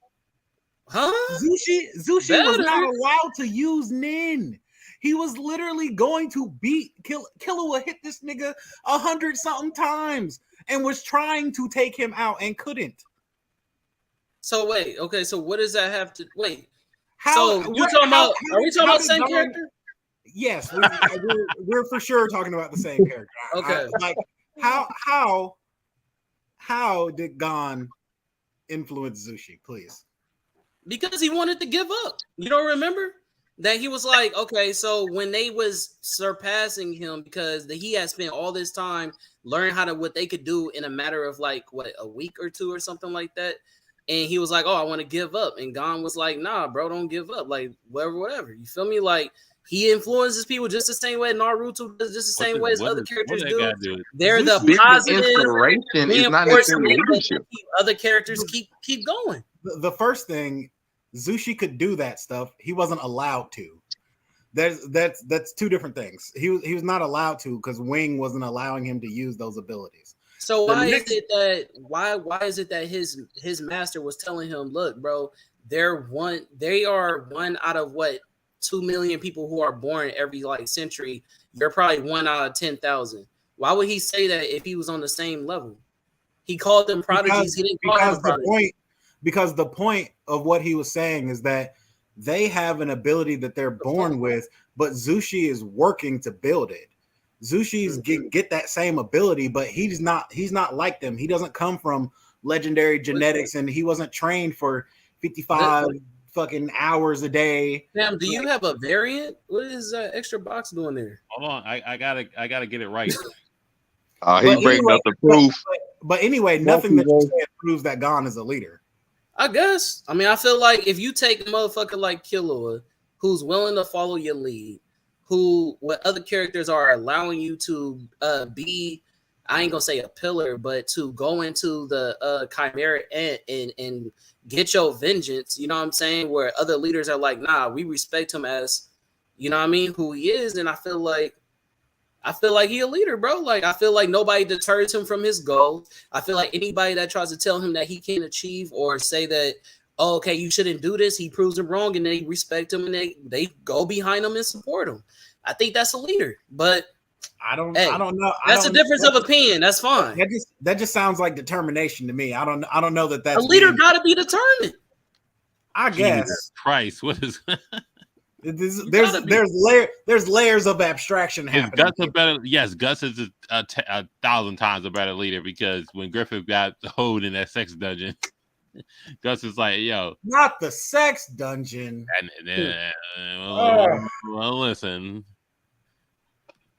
Huh? Zushi was not allowed to use Nin. He was literally going to beat Killua hit this nigga 100-something times and was trying to take him out and couldn't. So wait, okay. So what does that have to wait? Are we talking about the same character? Yes, we're for sure talking about the same character. Okay. Like how did Gon influence Zushi, please? Because he wanted to give up. You don't remember that he was like, okay, so when they was surpassing him because he had spent all this time learning what they could do in a matter of like a week or two or something like that. And he was like, oh, I want to give up. And Gon was like, nah, bro, don't give up. Like, whatever. You feel me? Like, he influences people just the same way Naruto does, just the same way as other characters do. They're the positive inspiration is not necessarily leadership. Other characters keep going. The first thing, Zushi could do that stuff. He wasn't allowed to. That's two different things. He was not allowed to because Wing wasn't allowing him to use those abilities. So why is it that his master was telling him, look, bro, they are one out of 2 million people who are born every century. You're probably 1 out of 10,000. Why would he say that if he was on the same level? He called them prodigies. He didn't call them prodigies. because the point of what he was saying is that they have an ability that they're born with, but Zushi is working to build it. Zushi's get that same ability, but he's not like them. He doesn't come from legendary genetics, and he wasn't trained for 55 fucking hours a day. Sam, do you have a variant? What is that extra box doing there? Hold on, I gotta get it right. He's breaking up the proof. But anyway, nothing that you said proves that Gon is a leader. I guess. I mean, I feel like if you take a motherfucker like Killua, who's willing to follow your lead, what other characters are allowing you to be, I ain't gonna say a pillar, but to go into the Chimera and get your vengeance, you know what I'm saying? Where other leaders are like, nah, we respect him as, you know what I mean, who he is. And I feel like he a leader, bro. Like, I feel like nobody deters him from his goal. I feel like anybody that tries to tell him that he can't achieve or say that, oh, okay, you shouldn't do this, he proves them wrong, and they respect him and they go behind him and support him. I think that's a leader, but I don't know. That's a difference of opinion. That's fine. That just sounds like determination to me. I don't know that that's a leader got to be determined. I guess. Christ, what is? There's layers of abstraction happening. Gus a better? Yes, Gus is a 1,000 times a better leader, because when Griffith got hold in that sex dungeon, Gus is like, "Yo, not the sex dungeon." Well, listen,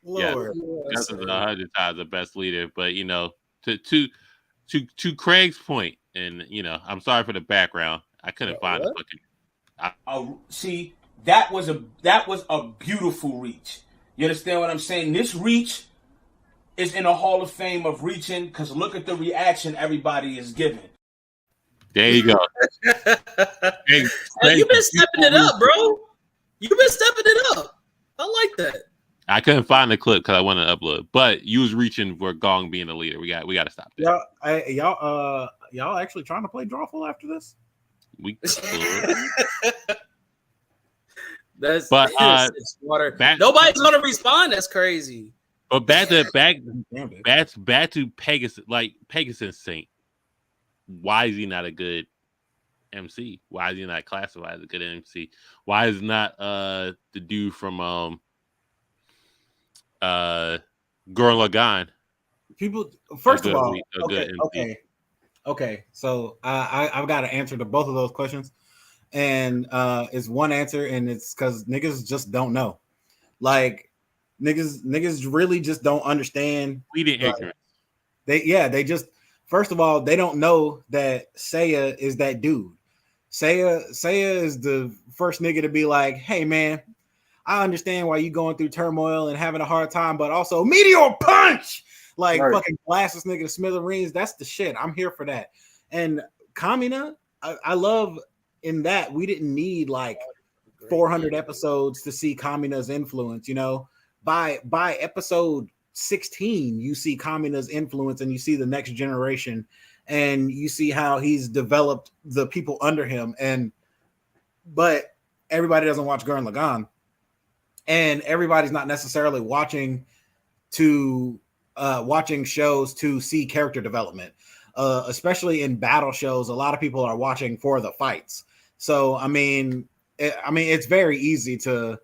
Lord, Gus is 100 times the best leader. But you know, to Craig's point, and you know, I'm sorry for the background. I couldn't find the fucking. See. That was a beautiful reach. You understand what I'm saying? This reach is in a Hall of Fame of reaching, because look at the reaction everybody is giving. There you go. Hey, you've been stepping it up, bro. You've been stepping it up. I like that. I couldn't find the clip because I wanted to upload, but you was reaching for Gong being a leader. We got to stop that. Y'all actually trying to play Drawful after this? We. That's but water. Nobody's gonna respond. That's crazy. But back to Pegasus, like Pegasus Saint. Why is he not a good MC? Why is he not classified as a good MC? Why is not the dude from Gurren Lagann? People, first of all, okay. So I've got to answer to both of those questions. And it's one answer, and it's because niggas just don't know. Like niggas really just don't understand. We didn't ignorant. They just, first of all, they don't know that Seiya is that dude. Seiya is the first nigga to be like, hey man, I understand why you going through turmoil and having a hard time, but also meteor punch, like fucking blast this nigga to smithereens. That's the shit. I'm here for that. And Kamina, I love. In that we didn't need like 400 episodes to see Kamina's influence. You know, by episode 16, you see Kamina's influence, and you see the next generation, and you see how he's developed the people under him. But everybody doesn't watch Gurren Lagann, and everybody's not necessarily watching shows to see character development. Especially in battle shows, a lot of people are watching for the fights. So, I mean, it's very easy to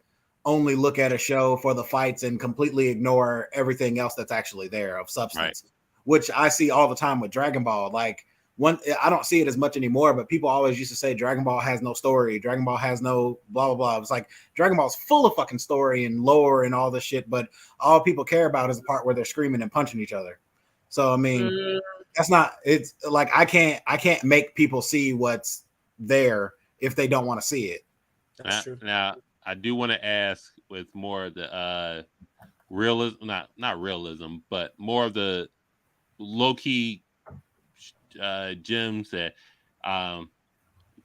only look at a show for the fights and completely ignore everything else that's actually there of substance, which I see all the time with Dragon Ball. Like, I don't see it as much anymore, but people always used to say Dragon Ball has no story. Dragon Ball has no blah, blah, blah. It's like Dragon Ball's full of fucking story and lore and all this shit, but all people care about is the part where they're screaming and punching each other. So, I mean, that's not, it's like, I can't make people see what's there if they don't want to see it. That's true. Now, I do want to ask with more of the realism, not realism, but more of the low-key gems that talk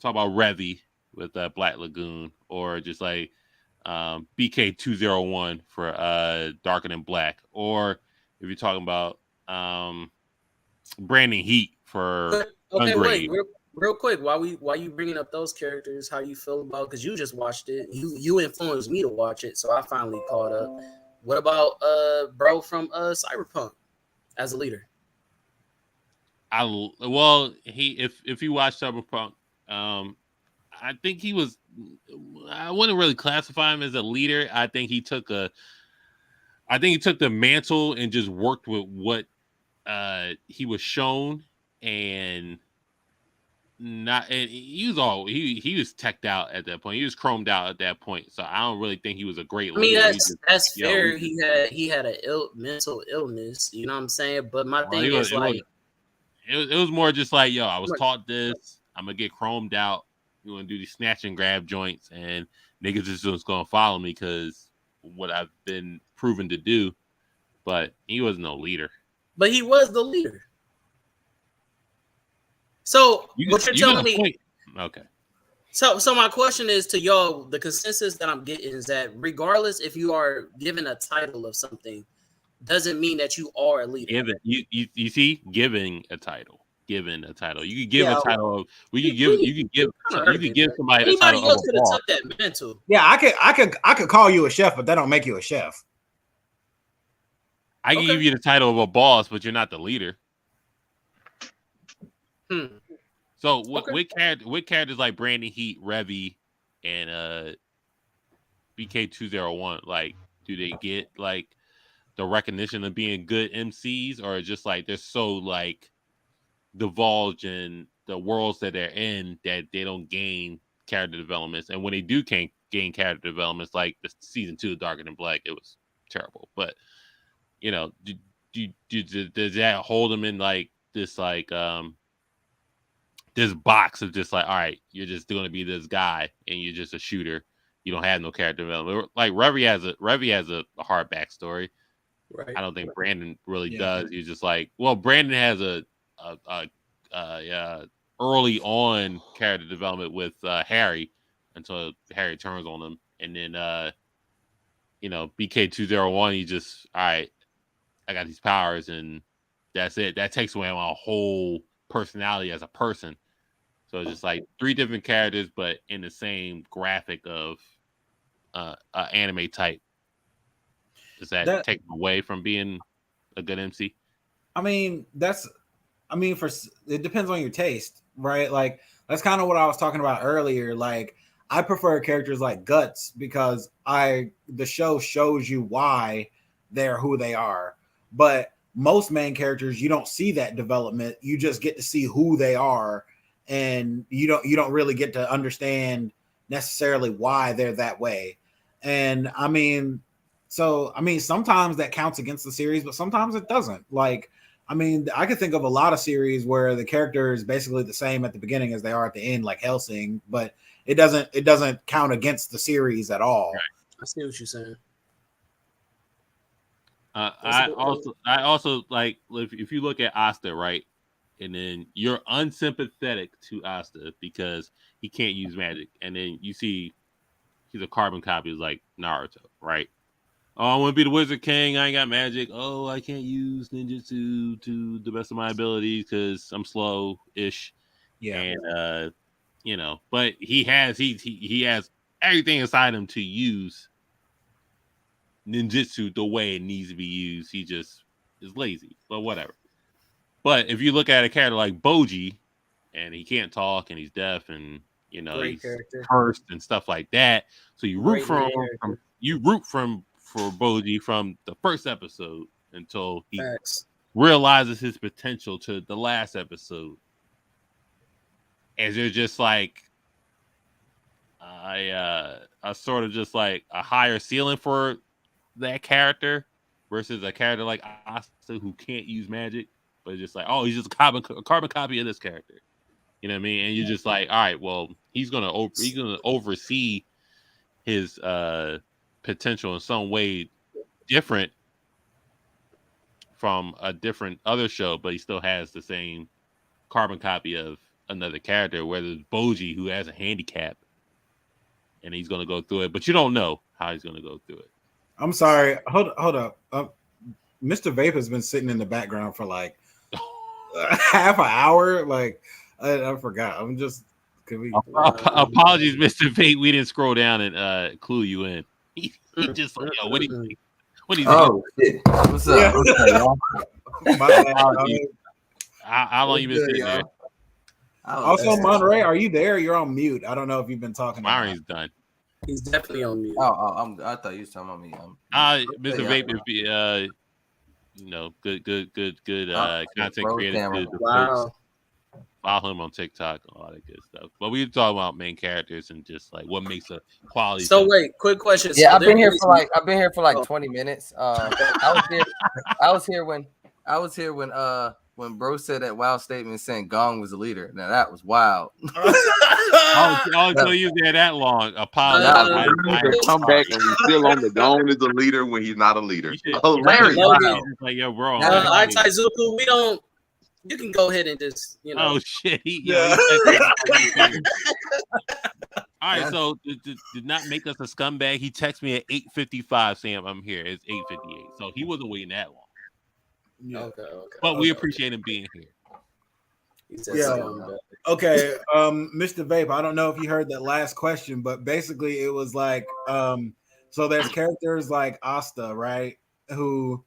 about Revy with Black Lagoon, or just like BK201 for Darker Than Black, or if you're talking about Branding Heat for wait, real quick, while you bringing up those characters, how you feel about, because you just watched it, you influenced me to watch it, so I finally caught up. What about bro from Cyberpunk as a leader? If you watch Cyberpunk, I think he was. I wouldn't really classify him as a leader. I think he took the mantle and just worked with what he was shown, and he was teched out at that point. He was chromed out at that point. So I don't really think he was a great leader. I mean, that's fair. He had a mental illness. You know what I'm saying? But my thing is like, it was more just like, yo, I was taught this. I'm gonna get chromed out. You want to do these snatch and grab joints, and niggas is just gonna follow me because what I've been proven to do. But he was no leader. But he was the leader. So what you're telling me? Okay. So my question is to y'all. The consensus that I'm getting is that regardless if you are given a title of something, doesn't mean that you are a leader. You see, giving a title. Given a title, you could give a title. You could give somebody the title. Anybody else could have took that mantle. Yeah, I could call you a chef, but that don't make you a chef. I can give you the title of a boss, but you're not the leader. So with characters like Brandon Heat, Revy, and BK201, like, do they get like the recognition of being good MCs, or just like they're so like divulged in the worlds that they're in that they don't gain character developments? And when they do gain character developments, like the season 2 of Darker Than Black, it was terrible. But you know, does that hold them in like this like this box of just like, all right, you're just going to be this guy and you're just a shooter. You don't have no character development. Like Revy has a hard backstory. Right. I don't think Brandon really does. He's just like, well, Brandon has a early on character development with Harry until Harry turns on him, and then BK201, he just, all right, I got these powers and that's it. That takes away my whole personality as a person. So it's just like 3 different characters, but in the same graphic of anime type. Does that take away from being a good MC? I mean, it depends on your taste, right? Like, that's kind of what I was talking about earlier. Like, I prefer characters like Guts because the show shows you why they're who they are. But most main characters, you don't see that development. You just get to see who they are, and you don't really get to understand necessarily why they're that way. And I mean, sometimes that counts against the series, but sometimes it doesn't. Like, I mean, I could think of a lot of series where the character is basically the same at the beginning as they are at the end, like Hellsing, but it doesn't count against the series at all. Right. I see what you're saying. I also like, if you look at Asta, right, and then you're unsympathetic to Asta because he can't use magic, and then you see he's a carbon copy of like Naruto, right? Oh, I want to be the Wizard King. I ain't got magic. Oh, I can't use ninjutsu to the best of my abilities because I'm slow-ish. Yeah, and but he has everything inside him to use ninjutsu the way it needs to be used. He just is lazy, but whatever. But if you look at a character like Boji, and he can't talk, and he's deaf, and he's cursed and stuff like that, so you root for Boji from the first episode until he realizes his potential to the last episode. And they're just like a sort of just like a higher ceiling for that character versus a character like Asta who can't use magic, but it's just like, oh, he's just a carbon copy of this character. You know what I mean? And you're just like, all right, well, he's gonna oversee his potential in some way different from a different other show, but he still has the same carbon copy of another character, whether it's Boji who has a handicap and he's going to go through it, but you don't know how he's going to go through it. I'm sorry. Hold up. Mr. Vape has been sitting in the background for like half an hour. Like, I forgot. I'm just... Apologies, Mr. Vape. We didn't scroll down and clue you in. He just like, yo, what do you think? Shit. What's up? Yeah. What's up, y'all? How long you been sitting there? Also, Monterey, are you there? You're on mute. I don't know if you've been talking. Monterey's done. He's definitely on mute. I thought you was talking about me. Mr. Vape, if good content creator. Wow. Follow him on TikTok and all that good stuff. But we were talking about main characters and just like what makes a quality. So wait, quick question. Yeah, So I've been here for like 20 minutes. I was here when bro said that wild statement saying Gong was a leader. Now that was wild. I'll tell you there that long. Apologize. Come back and he's still on the Gong is a leader when he's not a leader. Hilarious. Like, yo, bro. Zuku, we don't. You can go ahead and just, Oh shit! All right, so did not make us a scumbag. He texted me at 8:55 saying I'm here. It's 8:58, so he wasn't waiting that long. Yeah. Okay. But we appreciate him being here. Okay. Mr. Vape, I don't know if you heard that last question, but basically it was like, so there's characters like Asta, right? Who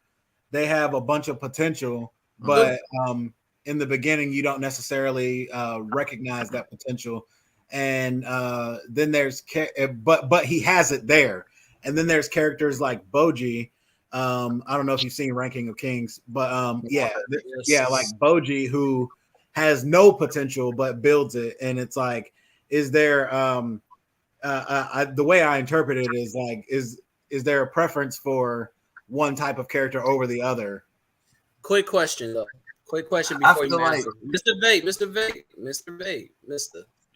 they have a bunch of potential, but in the beginning you don't necessarily recognize that potential. And then there's but he has it there. And then there's characters like Boji. I don't know if you've seen Ranking of Kings, but like Boji, who has no potential but builds it. And it's like, is there the way I interpret it is like, is there a preference for one type of character over the other? Quick question though. Quick question before you answer. Mr. Vape.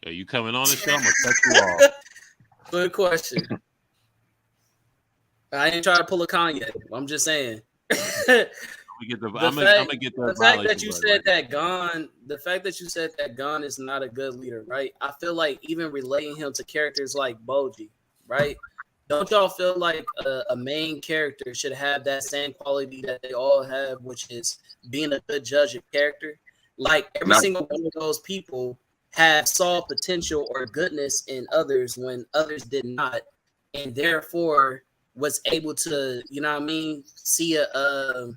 Are you coming on the show? I'm gonna cut you off. Good question. I ain't trying to pull a Kanye. I'm just saying. I'm gonna get the fact that you said that Gon is not a good leader, right? I feel like even relating him to characters like Boji, right? Don't y'all feel like a main character should have that same quality that they all have, which is being a good judge of character? Like every single one of those people saw potential or goodness in others when others did not, and therefore was able to, see a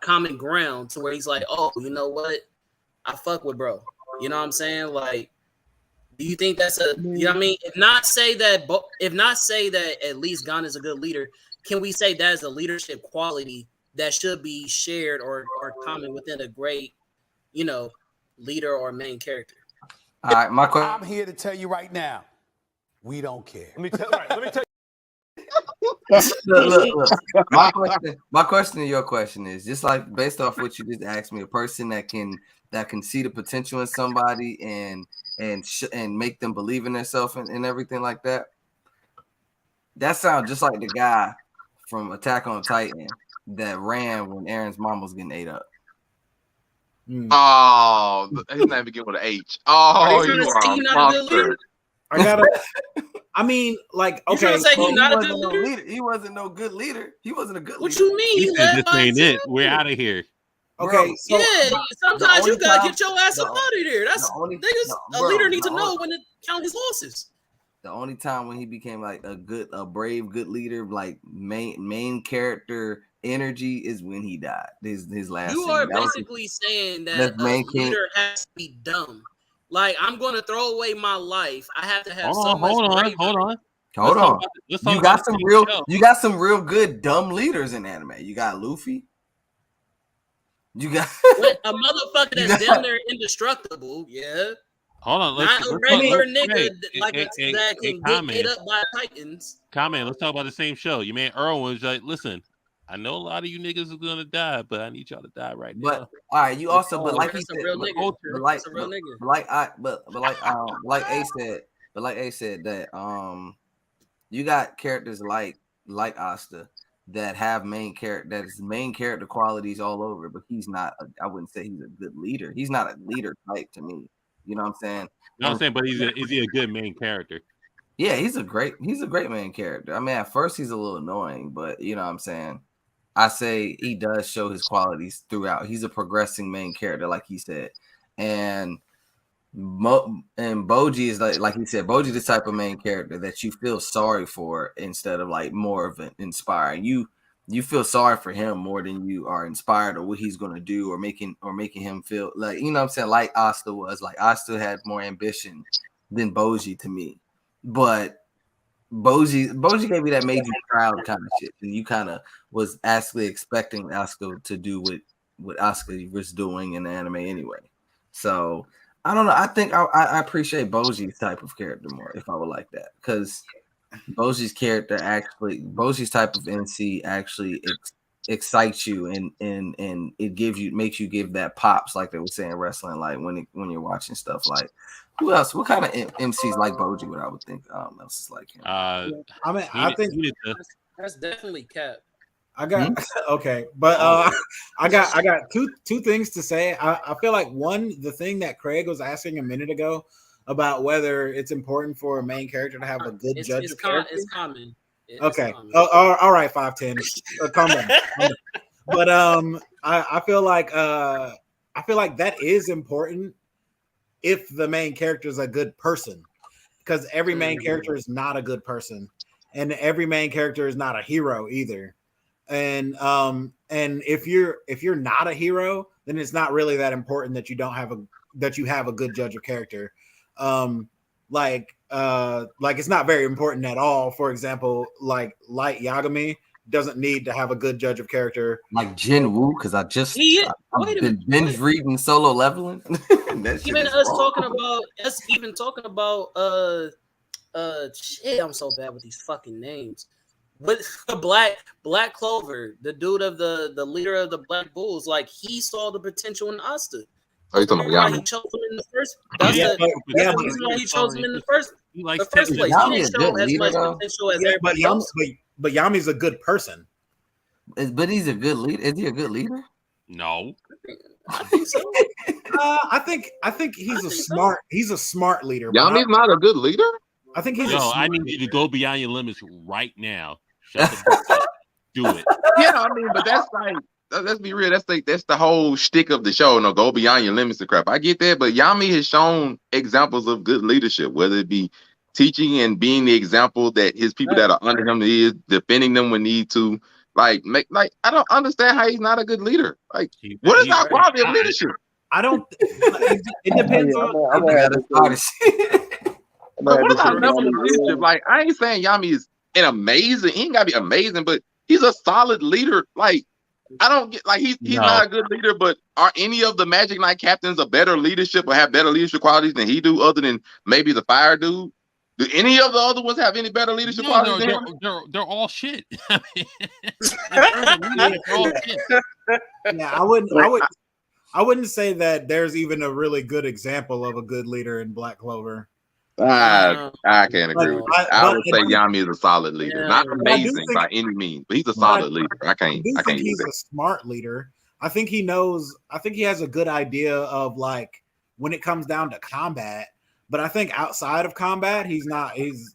common ground to where he's like, oh, you know what? I fuck with bro. You know what I'm saying? Like, do you think that's If not say that at least Gon is a good leader, can we say that is a leadership quality that should be shared or common within a great, leader or main character? All right, my question. I'm here to tell you right now, we don't care. Let me tell look. My question to your question is just like based off what you just asked me, a person that can see the potential in somebody and make them believe in themselves and everything like that. That sounds just like the guy from Attack on Titan that ran when Aaron's mom was getting ate up. Oh, his name begins with an H. Oh, you are a monster. I mean, like, okay. You trying to say he's not a good leader? He wasn't no good leader. He wasn't a good leader. What you mean? He said this ain't it. We're out of here. Okay. So, sometimes you gotta get your ass up out of there. That's a leader need to know when to count his losses. The only time when he became like a brave, good leader, like main character energy, is when he died. His last. You are basically saying that a leader has to be dumb. Like, I'm going to throw away my life. I have to have so much bravery. Hold on. You got some real good dumb leaders in anime. You got Luffy. You got a motherfucker that's down there indestructible. Yeah. Hold on. Not a regular nigga that can get hit up by Titans. Comment. Let's talk about the same show. Your man Earl was like, listen, I know a lot of you niggas are gonna die, but I need y'all to die right now. But all right, you also, but like he said, like A said that you got characters like Asta that have main character qualities all over, but he's not. I wouldn't say he's a good leader. He's not a leader type to me. You know what I'm saying? No, I'm saying, but is he a good main character? Yeah, he's a great main character. I mean, at first he's a little annoying, but you know what I'm saying? I say he does show his qualities throughout. He's a progressing main character, like he said. And Boji is like he said, Boji the type of main character that you feel sorry for instead of like more of an inspiring. You you feel sorry for him more than you are inspired or what he's gonna do or making him feel like, you know what I'm saying, like Asta was. Like Asta had more ambition than Boji to me. But Boji gave me that made you proud kind of shit. And you kind of was actually expecting Asuka to do what Asuka was doing in the anime anyway. So I don't know. I think I appreciate Boji's type of character more if I would like that, because Boji's type of NC actually excites you and it makes you give that pops, like they were saying wrestling, like when you're watching stuff. Like who else? What kind of MCs like Boji? What I would think else is like him. I think that's definitely Cap. I got okay, but I got two things to say. I feel like the thing that Craig was asking a minute ago about whether it's important for a main character to have a good judge. It's common. Okay. All right, 5'10". Calm down. But I feel like that is important if the main character is a good person, because every main character is not a good person, and every main character is not a hero either. And if you're not a hero, then it's not really that important that you have a good judge of character. Like it's not very important at all. For example, like Light Yagami doesn't need to have a good judge of character. Like Jin Woo, because I've been binge reading Solo Leveling. Even talking about shit, I'm so bad with these fucking names. But Black Clover, the dude of the leader of the Black Bulls, like he saw the potential in Asta. Oh, you talking about Yami? He chose him in the first. That's the reason why he chose him in the first place. He didn't show as much potential as everybody else. But Yami's a good person. But he's a good leader. Is he a good leader? No. I think so. I think he's a smart leader. Yami's not a good leader. I think he's. I need you to go beyond your limits right now. Shut the fuck up. Do it. Yeah, I mean, but that's like, let's be real. That's the whole shtick of the show. No, go beyond your limits and crap. I get that, but Yami has shown examples of good leadership, whether it be teaching and being the example that his people that are under him is, defending them when need to. I don't understand how he's not a good leader. Like, what is our quality of leadership? I don't. It depends on. But what about level of leadership? Like, I ain't saying Yami is an amazing. He ain't gotta be amazing, but he's a solid leader. Like, I don't get he's not a good leader. But are any of the Magic Knight captains a better leadership or have better leadership qualities than he do, other than maybe the Fire Dude? Do any of the other ones have any better leadership qualities than him? They're all shit. Yeah, I wouldn't say that there's even a really good example of a good leader in Black Clover. I can't agree with that. I would say Yami is a solid leader. Not amazing by any means, but he's a solid leader. I can't he's a smart leader. I think he has a good idea of like when it comes down to combat. But I think outside of combat, he's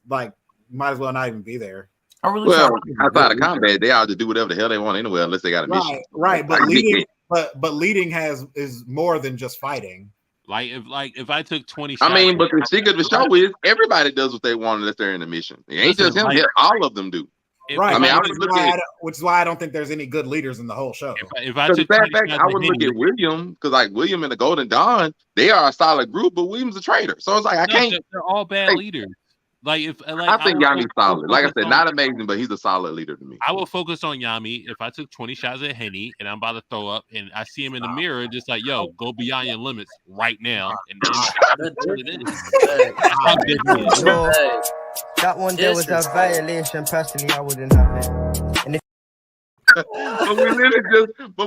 like might as well not even be there. Outside of combat, they ought to do whatever the hell they want anyway, unless they got a mission. Right. But leading is more than just fighting. Like if I took 20 shots. I mean, but the secret of the show is everybody does what they want unless they're in the mission. It ain't just him. All of them do. Right. I mean, which is why I don't think there's any good leaders in the whole show. If I took I would look at William, because like William and the Golden Dawn, they are a solid group, but William's a traitor. So it's like I can't. They're all bad leaders. I think Yami's solid. Like I said, not amazing, but he's a solid leader to me. I will focus on Yami. If I took 20 shots at Henny and I'm about to throw up and I see him in the mirror, just like, yo, go beyond your limits right now. And then that one there was a violation. Personally, I wouldn't have it. And but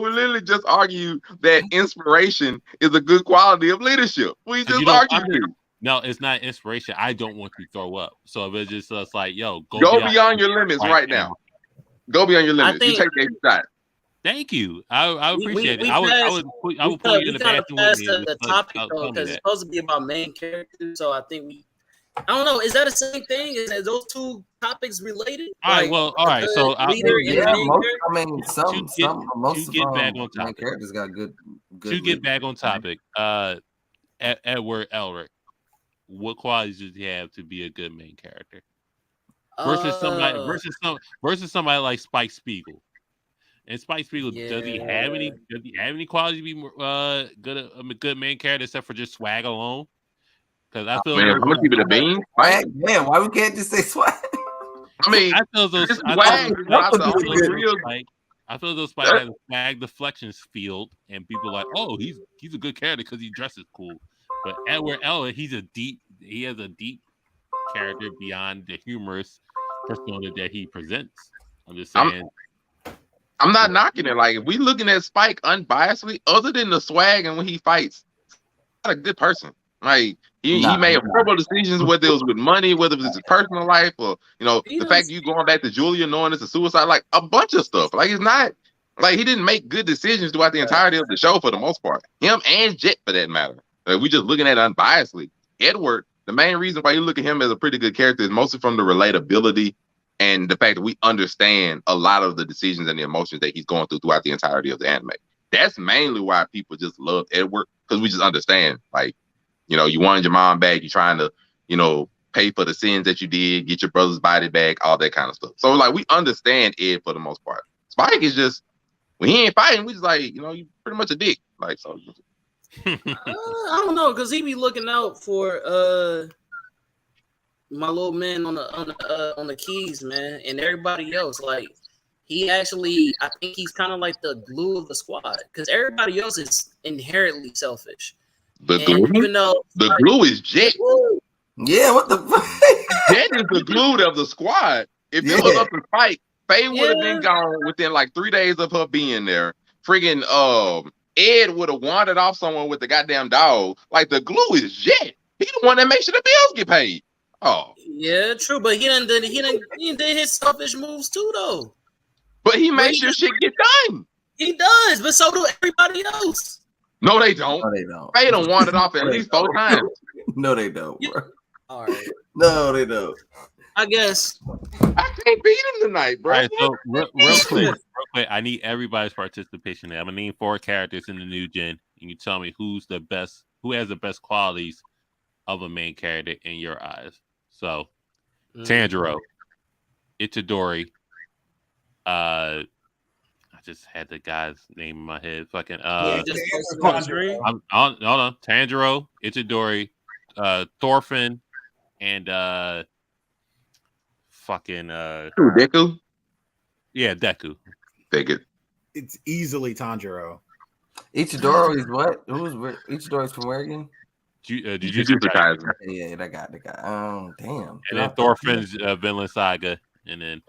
we literally just argue that inspiration is a good quality of leadership. We just argue. No, it's not inspiration. I don't want to throw up. So if it's just like, yo, go beyond your limits right now. Go beyond your limits. You take a shot. Thank you. I appreciate it. I would put you in the bathroom with me. The topic though, because it's supposed to be about main characters. So I think I don't know. Is that the same thing? Is those two topics related? All right. Well, all right. So most of the main characters got good. To get back on topic, Edward Elric. What qualities does he have to be a good main character versus somebody like Spike Spiegel? And Spike Spiegel, does he have any quality to be a good main character except for just swag alone? Because I feel I'm gonna keep it a bean. Swag, man, why we can't just say swag? I mean, I feel those Spike has a swag deflections field, and people are like, oh, he's a good character because he dresses cool. But Edward Elliot, he has a deep character beyond the humorous persona that he presents. I'm just saying. I'm not knocking it. Like, if we looking at Spike unbiasedly, other than the swag and when he fights, he's not a good person. Like, he made horrible decisions, whether it was with money, whether it was his personal life, or the fact you going back to Julia knowing it's a suicide, like a bunch of stuff. Like, it's not like he didn't make good decisions throughout the entirety of the show for the most part. Him and Jet, for that matter. Like, we just looking at it unbiasedly. Edward, the main reason why you look at him as a pretty good character is mostly from the relatability and the fact that we understand a lot of the decisions and the emotions that he's going through throughout the entirety of the anime. That's mainly why people just love Edward, because we just understand, like, you wanted your mom back, you're trying to, pay for the sins that you did, get your brother's body back, all that kind of stuff. So, like, we understand Ed for the most part. Spike is just, when he ain't fighting, we just like, you pretty much a dick. Like, so. I don't know, because he be looking out for my little man on the keys, man, and everybody else. Like, he actually, I think he's kind of like the glue of the squad, because everybody else is inherently selfish. The glue is Jet. Yeah, what the fuck? Jet is the glue of the squad. If it was up to Spike, Faye would have been gone within like 3 days of her being there. Friggin' Ed would have wandered off somewhere with the goddamn dog. Like, the glue is Jet. He's the one that makes sure the bills get paid. Oh. Yeah, true, but he did his selfish moves too, though. But he makes sure shit get done. He does, but so do everybody else. No, they don't. No, they don't. Faye done wandered off at least 4 times. No, they don't, bro. All right. No, they don't. I guess. I can't beat him tonight, bro. All right, so real quick, I need everybody's participation. I'm gonna name 4 characters in the new gen, and you tell me who has the best qualities of a main character in your eyes. So, Tanjiro, Itadori. I just had the guy's name in my head. Fucking hold on. Tanjiro, Itadori, Thorfinn, and Deku. Yeah, Deku. Take it. It's easily Tanjiro. Ichidori is what? Ichidori's from where again? Jujutsu Kaisen. Yeah, that guy. Oh, damn. And then Thorfinn's Vinland Saga. And then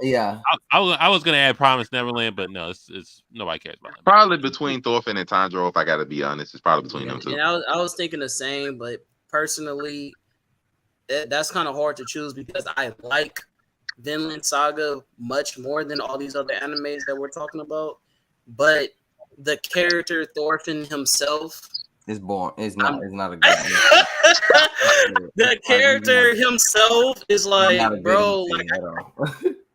I was gonna add Promised Neverland, but no, it's nobody cares about it. Probably between Thorfinn and Tanjiro, if I gotta be honest, it's probably between them two. And I was thinking the same, but personally, that's kind of hard to choose because I like Vinland Saga much more than all these other animes that we're talking about. But the character Thorfinn himself is born. It's not a good the character himself is like, bro, like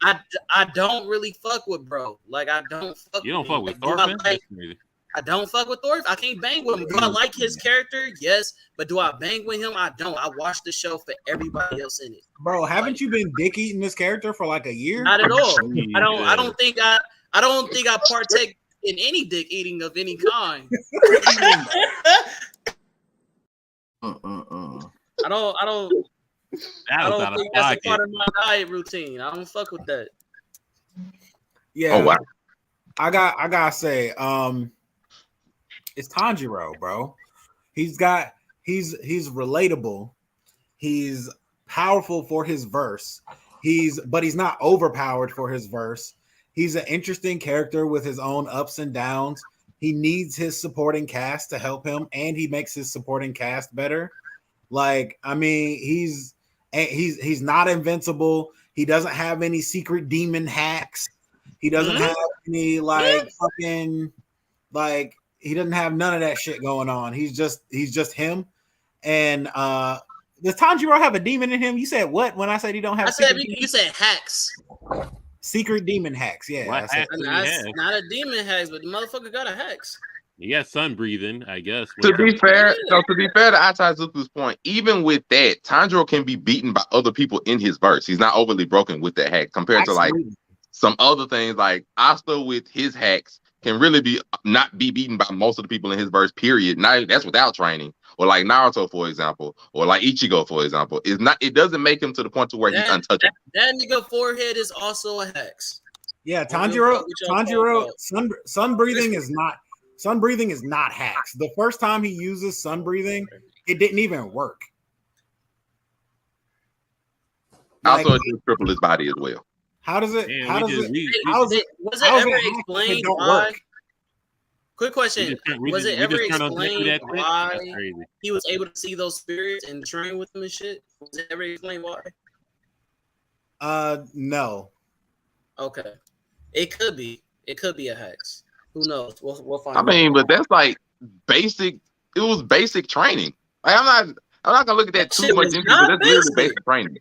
I don't really fuck with bro. Like, I don't fuck. You don't fuck with Thorfinn? I don't fuck with Thorfinn. I can't bang with him. Do I like his character? Yes. But do I bang with him? I don't. I watch the show for everybody else in it. Bro, haven't you been dick eating this character for like a year? Not at all. I don't think I partake in any dick eating of any kind. I don't think that's a part of my diet routine. I don't fuck with that. Yeah. Oh, wow. I gotta say, it's Tanjiro, bro. He's relatable. He's powerful for his verse. But he's not overpowered for his verse. He's an interesting character with his own ups and downs. He needs his supporting cast to help him, and he makes his supporting cast better. Like, I mean, he's not invincible. He doesn't have any secret demon hacks. He doesn't have any he doesn't have none of that shit going on. He's just him. And does Tanjiro have a demon in him? You said what when I said he don't have? You said hacks. Secret demon hacks, yeah. Not a demon hacks, but the motherfucker got a hacks. He got sun breathing, I guess. To be fair to Ataizuku's point, even with that, Tanjiro can be beaten by other people in his verse. He's not overly broken with that hack compared to like some other things like Asta with his hacks can really be not be beaten by most of the people in his verse. Period. Now that's without training. Or like Naruto, for example, or like Ichigo, for example, is not. It doesn't make him to the point to where he's untouchable. That nigga forehead is also a hex. Yeah, Tanjiro, sun breathing is not hacks. The first time he uses sun breathing, it didn't even work. Also, it just crippled his body as well. How does it? Yeah, how does it? Was it ever explained why? Quick question: was it ever explained why he was able to see those spirits and train with them and shit? Was it ever explained why? No. Okay, it could be. It could be a hex. Who knows? We'll find. I mean, but that's like basic. It was basic training. Like I'm not gonna look at that too much into it. That's literally basic training.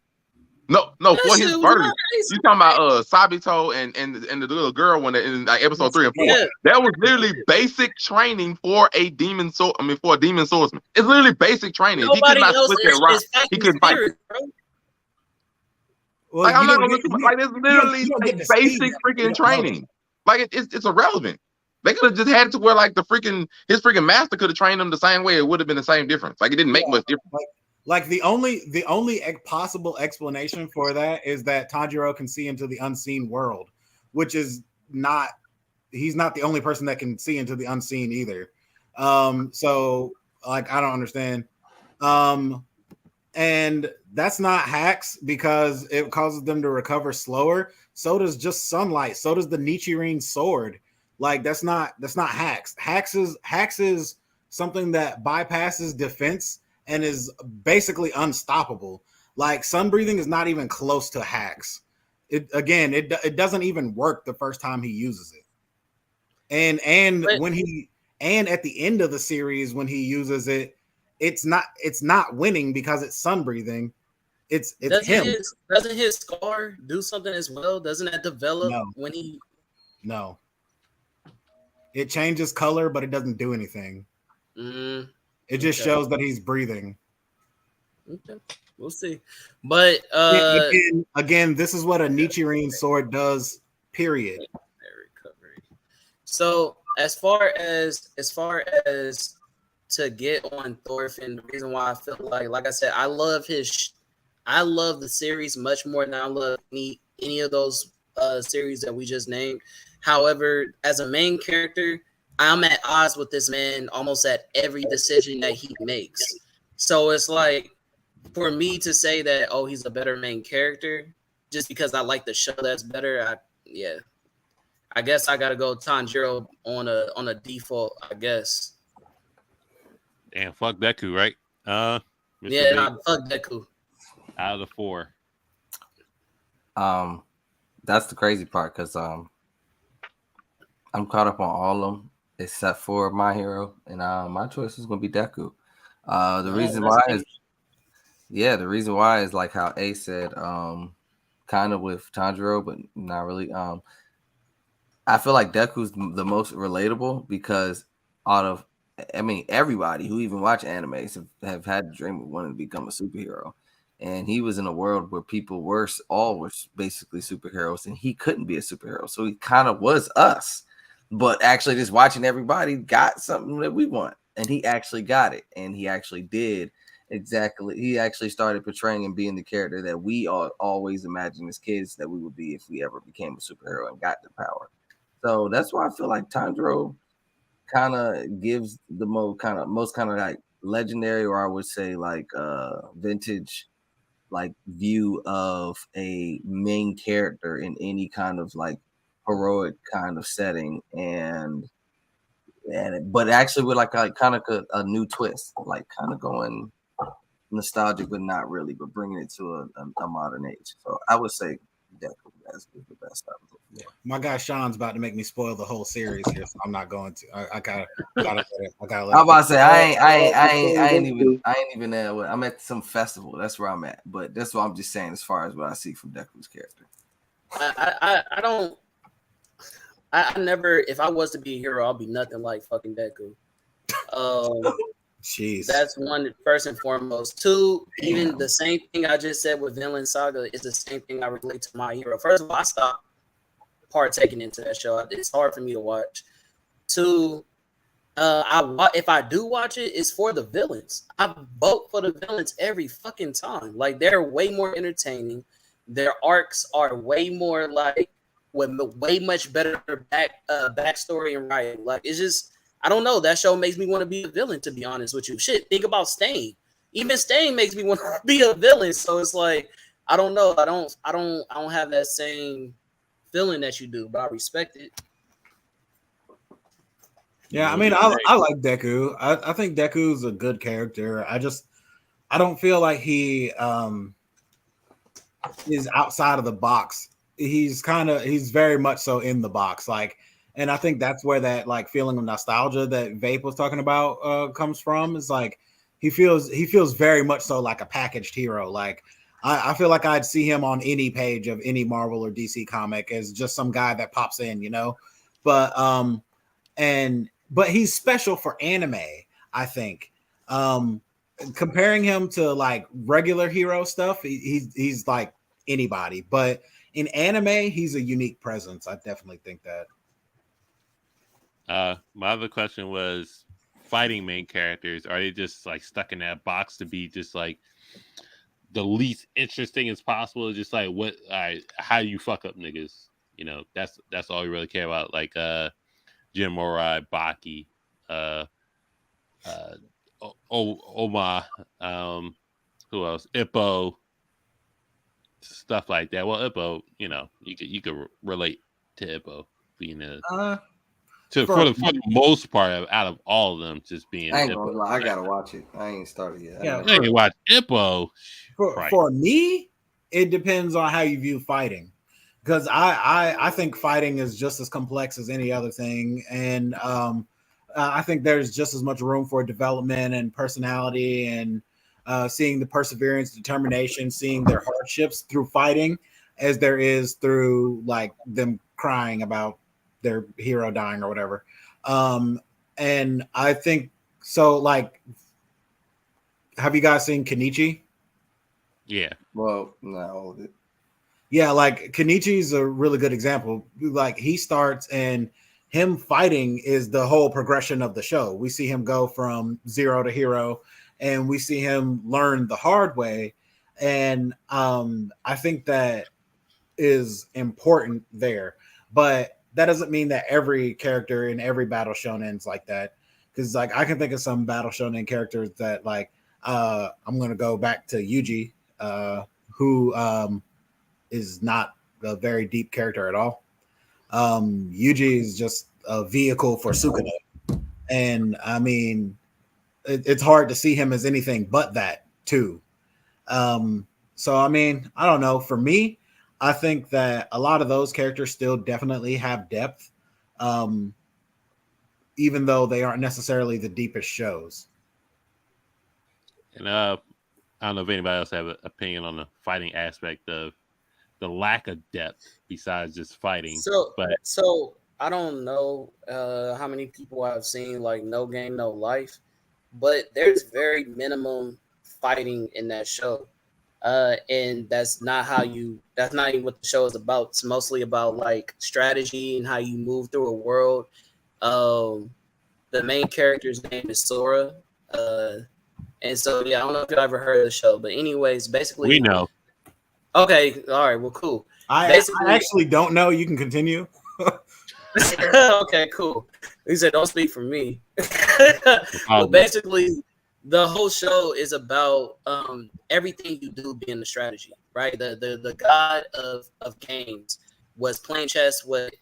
No, for his verse. You talking about Sabito and the little girl when in like episode 3 and 4. Yeah. That was literally basic training for a demon for a demon swordsman. It's literally basic training. If he could not switch that rock, he couldn't fight. Well, like I'm not gonna look like it's literally like basic freaking training. Like it's irrelevant. They could have just had it to where like his freaking master could have trained him the same way. It would have been the same difference. Like it didn't make much difference. Like the only possible explanation for that is that Tanjiro can see into the unseen world, which is not. He's not the only person that can see into the unseen either. So like I don't understand. And that's not hacks because it causes them to recover slower. So does just sunlight. So does the Nichiren sword. Like that's not hacks. Hacks is something that bypasses defense and is basically unstoppable. Like sun breathing is not even close to hacks. It doesn't even work the first time he uses it. And at the end of the series when he uses it, it's not winning because it's sun breathing. It's him. Doesn't his scar do something as well? Doesn't that develop when he? No. It changes color, but it doesn't do anything. It just shows that he's breathing. Okay, we'll see. But again, this is what a Nichiren sword does. Period. So as far as to get on Thorfinn, the reason why I feel like I said, I love the series much more than I love any of those series that we just named. However, as a main character, I'm at odds with this man almost at every decision that he makes. So it's like for me to say that, oh, he's a better main character just because I like the show that's better. I guess I gotta go Tanjiro on a default, I guess. Damn, fuck Deku, right? Fuck Deku. Out of the 4. That's the crazy part because I'm caught up on all of them except for My Hero, and my choice is gonna be Deku. The reason why is like how A said, kind of with Tanjiro, but not really. I feel like Deku's the most relatable because everybody who even watch animes have had a dream of wanting to become a superhero. And he was in a world where people were basically superheroes, and he couldn't be a superhero. So he kind of was us. But actually just watching everybody got something that we want. And he actually got it. And he actually did exactly. He actually started portraying and being the character that we always imagined as kids that we would be if we ever became a superhero and got the power. So that's why I feel like Tanjiro kind of gives the most like legendary, or I would say like vintage like view of a main character in any kind of like heroic kind of setting, but actually with like kind of a new twist, like kind of going nostalgic but not really, but bringing it to a modern age. So I would say Deku is the best of it. Yeah. My guy Sean's about to make me spoil the whole series here, so I'm not going to. I gotta let it. I'm about to say I ain't even there. I'm at some festival. That's where I'm at. But that's what I'm just saying as far as what I see from Deku's character. I never. If I was to be a hero, I'll be nothing like fucking Deku. Jeez. That's one, first and foremost. Two, even the same thing I just said with Villain Saga is the same thing I relate to My Hero. First of all, partaking into that show. It's hard for me to watch. Two, if I do watch it, it's for the villains. I vote for the villains every fucking time. Like, they're way more entertaining. Their arcs are way more like with way much better backstory and writing. Like, it's just, I don't know. That show makes me want to be a villain, to be honest with you. Shit, think about Stain. Even Stain makes me want to be a villain. So it's like, I don't know. I don't have that same feeling that you do, but I respect it. Yeah, I mean, I like Deku. I think Deku's a good character. I don't feel like he is outside of the box. He's very much so in the box. Like, and I think that's where that like feeling of nostalgia that Vape was talking about comes from. Is like he feels very much so like a packaged hero. Like, I feel like I'd see him on any page of any Marvel or DC comic as just some guy that pops in, you know. But he's special for anime, I think. Comparing him to like regular hero stuff, he's like anybody. But in anime, he's a unique presence. I definitely think that. My other question was fighting main characters. Are they just like stuck in that box to be just like the least interesting as possible? Just like how you fuck up niggas, you know, that's all you really care about. Like Jin Morai, Baki, Oma, who else? Ippo, stuff like that. Well, Ippo, you know, you could relate to Ippo being for the most part out of all of them, just being. I ain't gonna lie, I gotta watch it. I ain't started yet. Yeah, I ain't watch Ippo. For me, it depends on how you view fighting, because I think fighting is just as complex as any other thing, and I think there's just as much room for development and personality and seeing the perseverance, determination, seeing their hardships through fighting as there is through like them crying about their hero dying or whatever. And I think so. Like, have you guys seen Kenichi? Yeah. Well, no. Yeah, like Kenichi's a really good example. Like, he starts and him fighting is the whole progression of the show. We see him go from zero to hero, and we see him learn the hard way. And I think that is important there. But that doesn't mean that every character in every battle shonen's like that. Because like I can think of some battle shonen characters that like I'm gonna go back to Yuji, who is not a very deep character at all. Yuji is just a vehicle for Sukuna. And I mean, it's hard to see him as anything but that too. So I mean, I don't know. For me, I think that a lot of those characters still definitely have depth, even though they aren't necessarily the deepest shows. And I don't know if anybody else have an opinion on the fighting aspect of the lack of depth besides just fighting. So I don't know how many people I've seen like No Game No Life, but there's very minimum fighting in that show. And that's not even what the show is about. It's mostly about like strategy and how you move through a world. The main character's name is Sora. And so, yeah, I don't know if you ever heard of the show, but anyways, basically we know. Okay. All right. Well, cool. I actually don't know. You can continue. Okay, cool. He said, don't speak for me. Well, basically, the whole show is about everything you do being the strategy, right? The god of games was playing chess with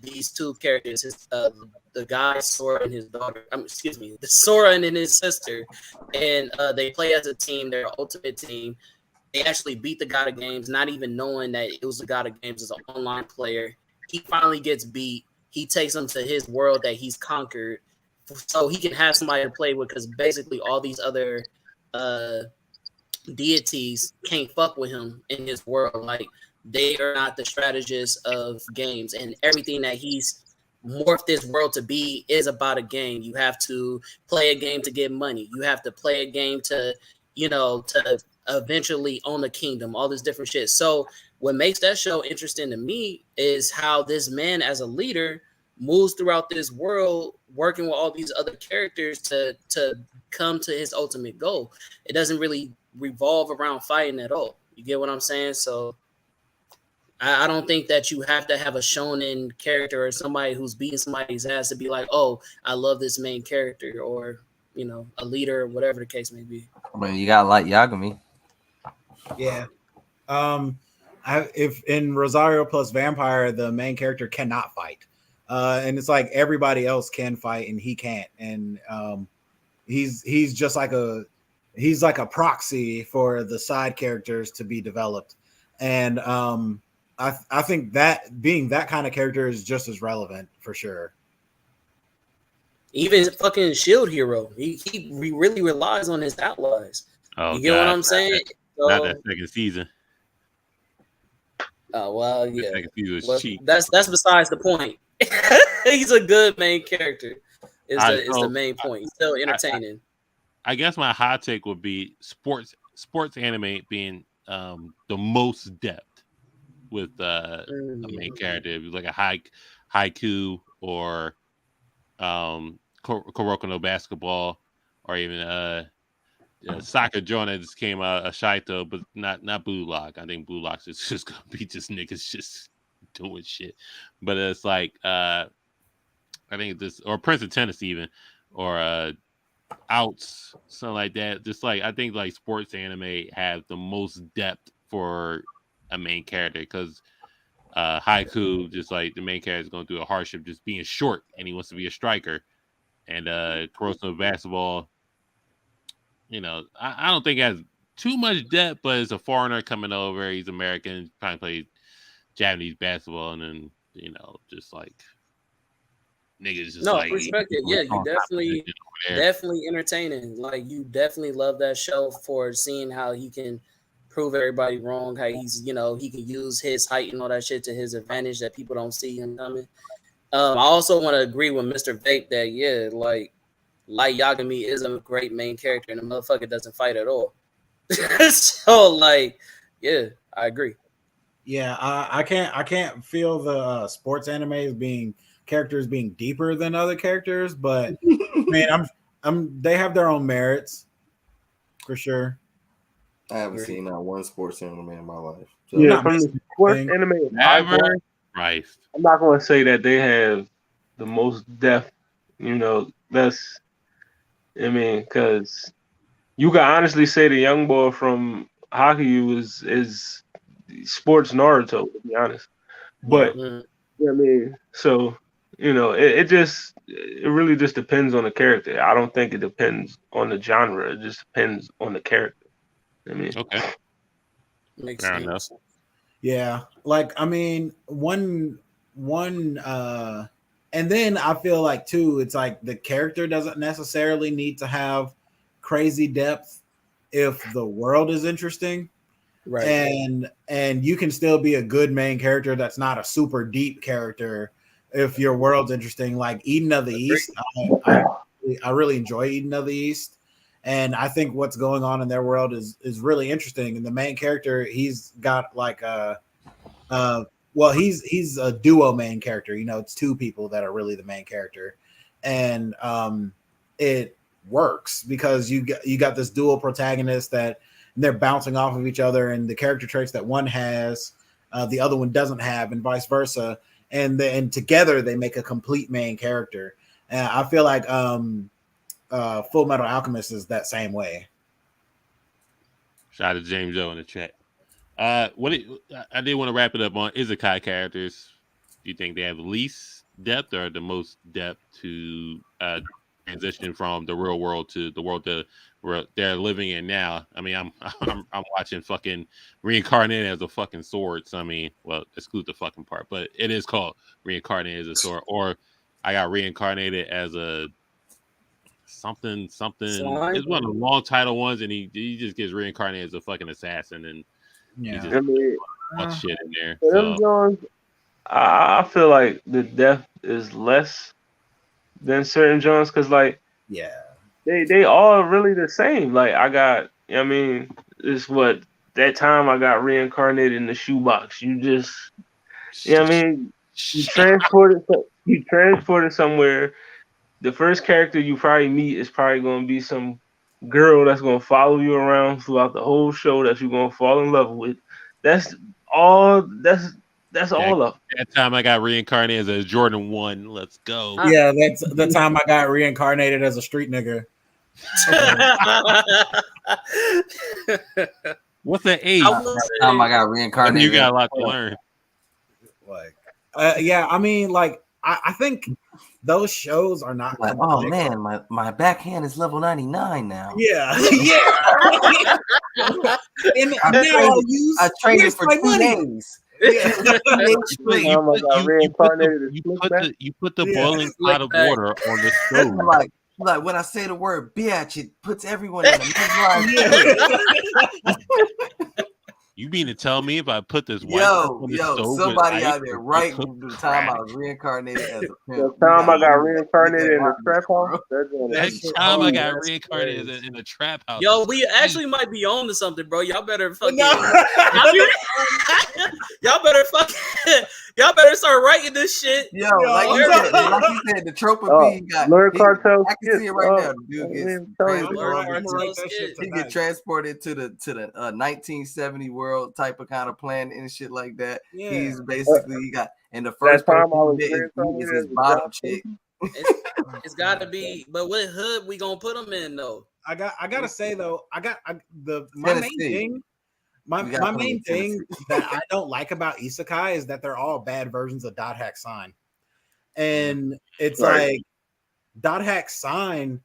these two characters, the guy Sora and his daughter. The Sora and his sister, and they play as a team. They're an ultimate team. They actually beat the god of games, not even knowing that it was the god of games as an online player. He finally gets beat. He takes them to his world that he's conquered, so he can have somebody to play with, because basically all these other deities can't fuck with him in his world. Like, they are not the strategists of games, and everything that he's morphed this world to be is about a game. You have to play a game to get money. You have to play a game to eventually own a kingdom, all this different shit. So what makes that show interesting to me is how this man as a leader moves throughout this world, working with all these other characters to come to his ultimate goal. It doesn't really revolve around fighting at all. You get what I'm saying? So I don't think that you have to have a shonen character or somebody who's beating somebody's ass to be like, oh, I love this main character, or a leader, or whatever the case may be. I mean, you got like Yagami. Yeah. If in Rosario plus Vampire, the main character cannot fight. And it's like everybody else can fight and he can't. And he's just like a proxy for the side characters to be developed. And I think that being that kind of character is just as relevant for sure. Even fucking Shield Hero, he really relies on his allies. Oh, you get what I'm saying? Not that second season. Oh well, yeah. Well, that's besides the point. He's a good main character. Is the main point. He's still entertaining. I guess my hot take would be sports anime being the most depth with a main character, like a haiku or Kuroko no Basketball, or even Soccer Joint that just came out, a Shaito, but not Blue Lock. I think Blue Lock's is just gonna be just niggas just doing shit. But it's like I think this, or Prince of Tennis even, or Outs, something like that. Just like I think like sports anime have the most depth for a main character, because haiku, just like the main character is going through a hardship just being short and he wants to be a striker. And Kuroko Basketball, I don't think it has too much depth, but it's a foreigner coming over. He's American, trying to play Japanese basketball, and then just like niggas just I respect it. Yeah, you definitely entertaining. Like, you definitely love that show for seeing how he can prove everybody wrong, how he's he can use his height and all that shit to his advantage that people don't see him coming. I also want to agree with Mr. Vape that like Yagami is a great main character and the motherfucker doesn't fight at all. So I agree. Yeah, I can't feel the sports anime characters being deeper than other characters, but man, they have their own merits for sure. I haven't seen not one sports anime in my life. So From the sports anime, I'm not going to say that they have the most depth. That's, because you can honestly say the young boy from Hakuyu is sports Naruto, to be honest. But so it really just depends on the character. I don't think it depends on the genre. It just depends on the character. Okay, makes fair sense. enough. Yeah, and then I feel like too, it's like the character doesn't necessarily need to have crazy depth if the world is interesting. Right. And you can still be a good main character that's not a super deep character if your world's interesting. Like Eden of the East, I really enjoy Eden of the East. And I think what's going on in their world is really interesting. And the main character, he's got like he's a duo main character. It's two people that are really the main character, and it works because you got this dual protagonist that they're bouncing off of each other, and the character traits that one has, the other one doesn't have, and vice versa. And together they make a complete main character. And I feel like Full Metal Alchemist is that same way. Shout out to James O in the chat. I did want to wrap it up on Isekai characters. Do you think they have the least depth or the most depth to transition from the real world to the world that they're living in now? I mean, I'm watching fucking reincarnated as a fucking sword. So exclude the fucking part, but it is called reincarnated as a sword. Or I got reincarnated as a something. Slime? It's one of the long title ones, and he just gets reincarnated as a fucking assassin, and he just fucks shit in there. Them Jones, I feel like the depth is less than certain Jones, because they all really the same. Like I got, is what that time I got reincarnated in the shoebox. You just, you know what I mean? You transported somewhere. The first character you probably meet is probably going to be some girl that's going to follow you around throughout the whole show that you're going to fall in love with. That's all. That's all of that time I got reincarnated as a Jordan 1. Let's go. Yeah, that's the time I got reincarnated as a street nigga. What's that age? That time I got reincarnated. You got a lot to learn. Like, yeah, I mean, like, I think those shows are not like, oh man, my backhand is level 99 now. Yeah, yeah. And I trained it for 2 days. You put the boiling pot of water on the stove. Like when I say the word bitch, it puts everyone in a midline. You mean to tell me if I put this white on the stove somebody out there right the time I was reincarnated as a pimp. The time I got reincarnated in the trap house. That time I got reincarnated in the trap house. Yo, we actually might be on to something, bro. Y'all better fucking y'all better start writing this shit. Yo, like you said, the trope of being got Blerd Cartel. I can see it right now. He get transported to the 1970 world type of kind of plan and shit like that. Yeah. He's basically he got and the first time I was is his bottom chick. It's got to be, but what hood we gonna put him in though? I gotta say though, my main thing that I don't like about isekai is that they're all bad versions of Dot Hack Sign, and it's like Dot Hack Sign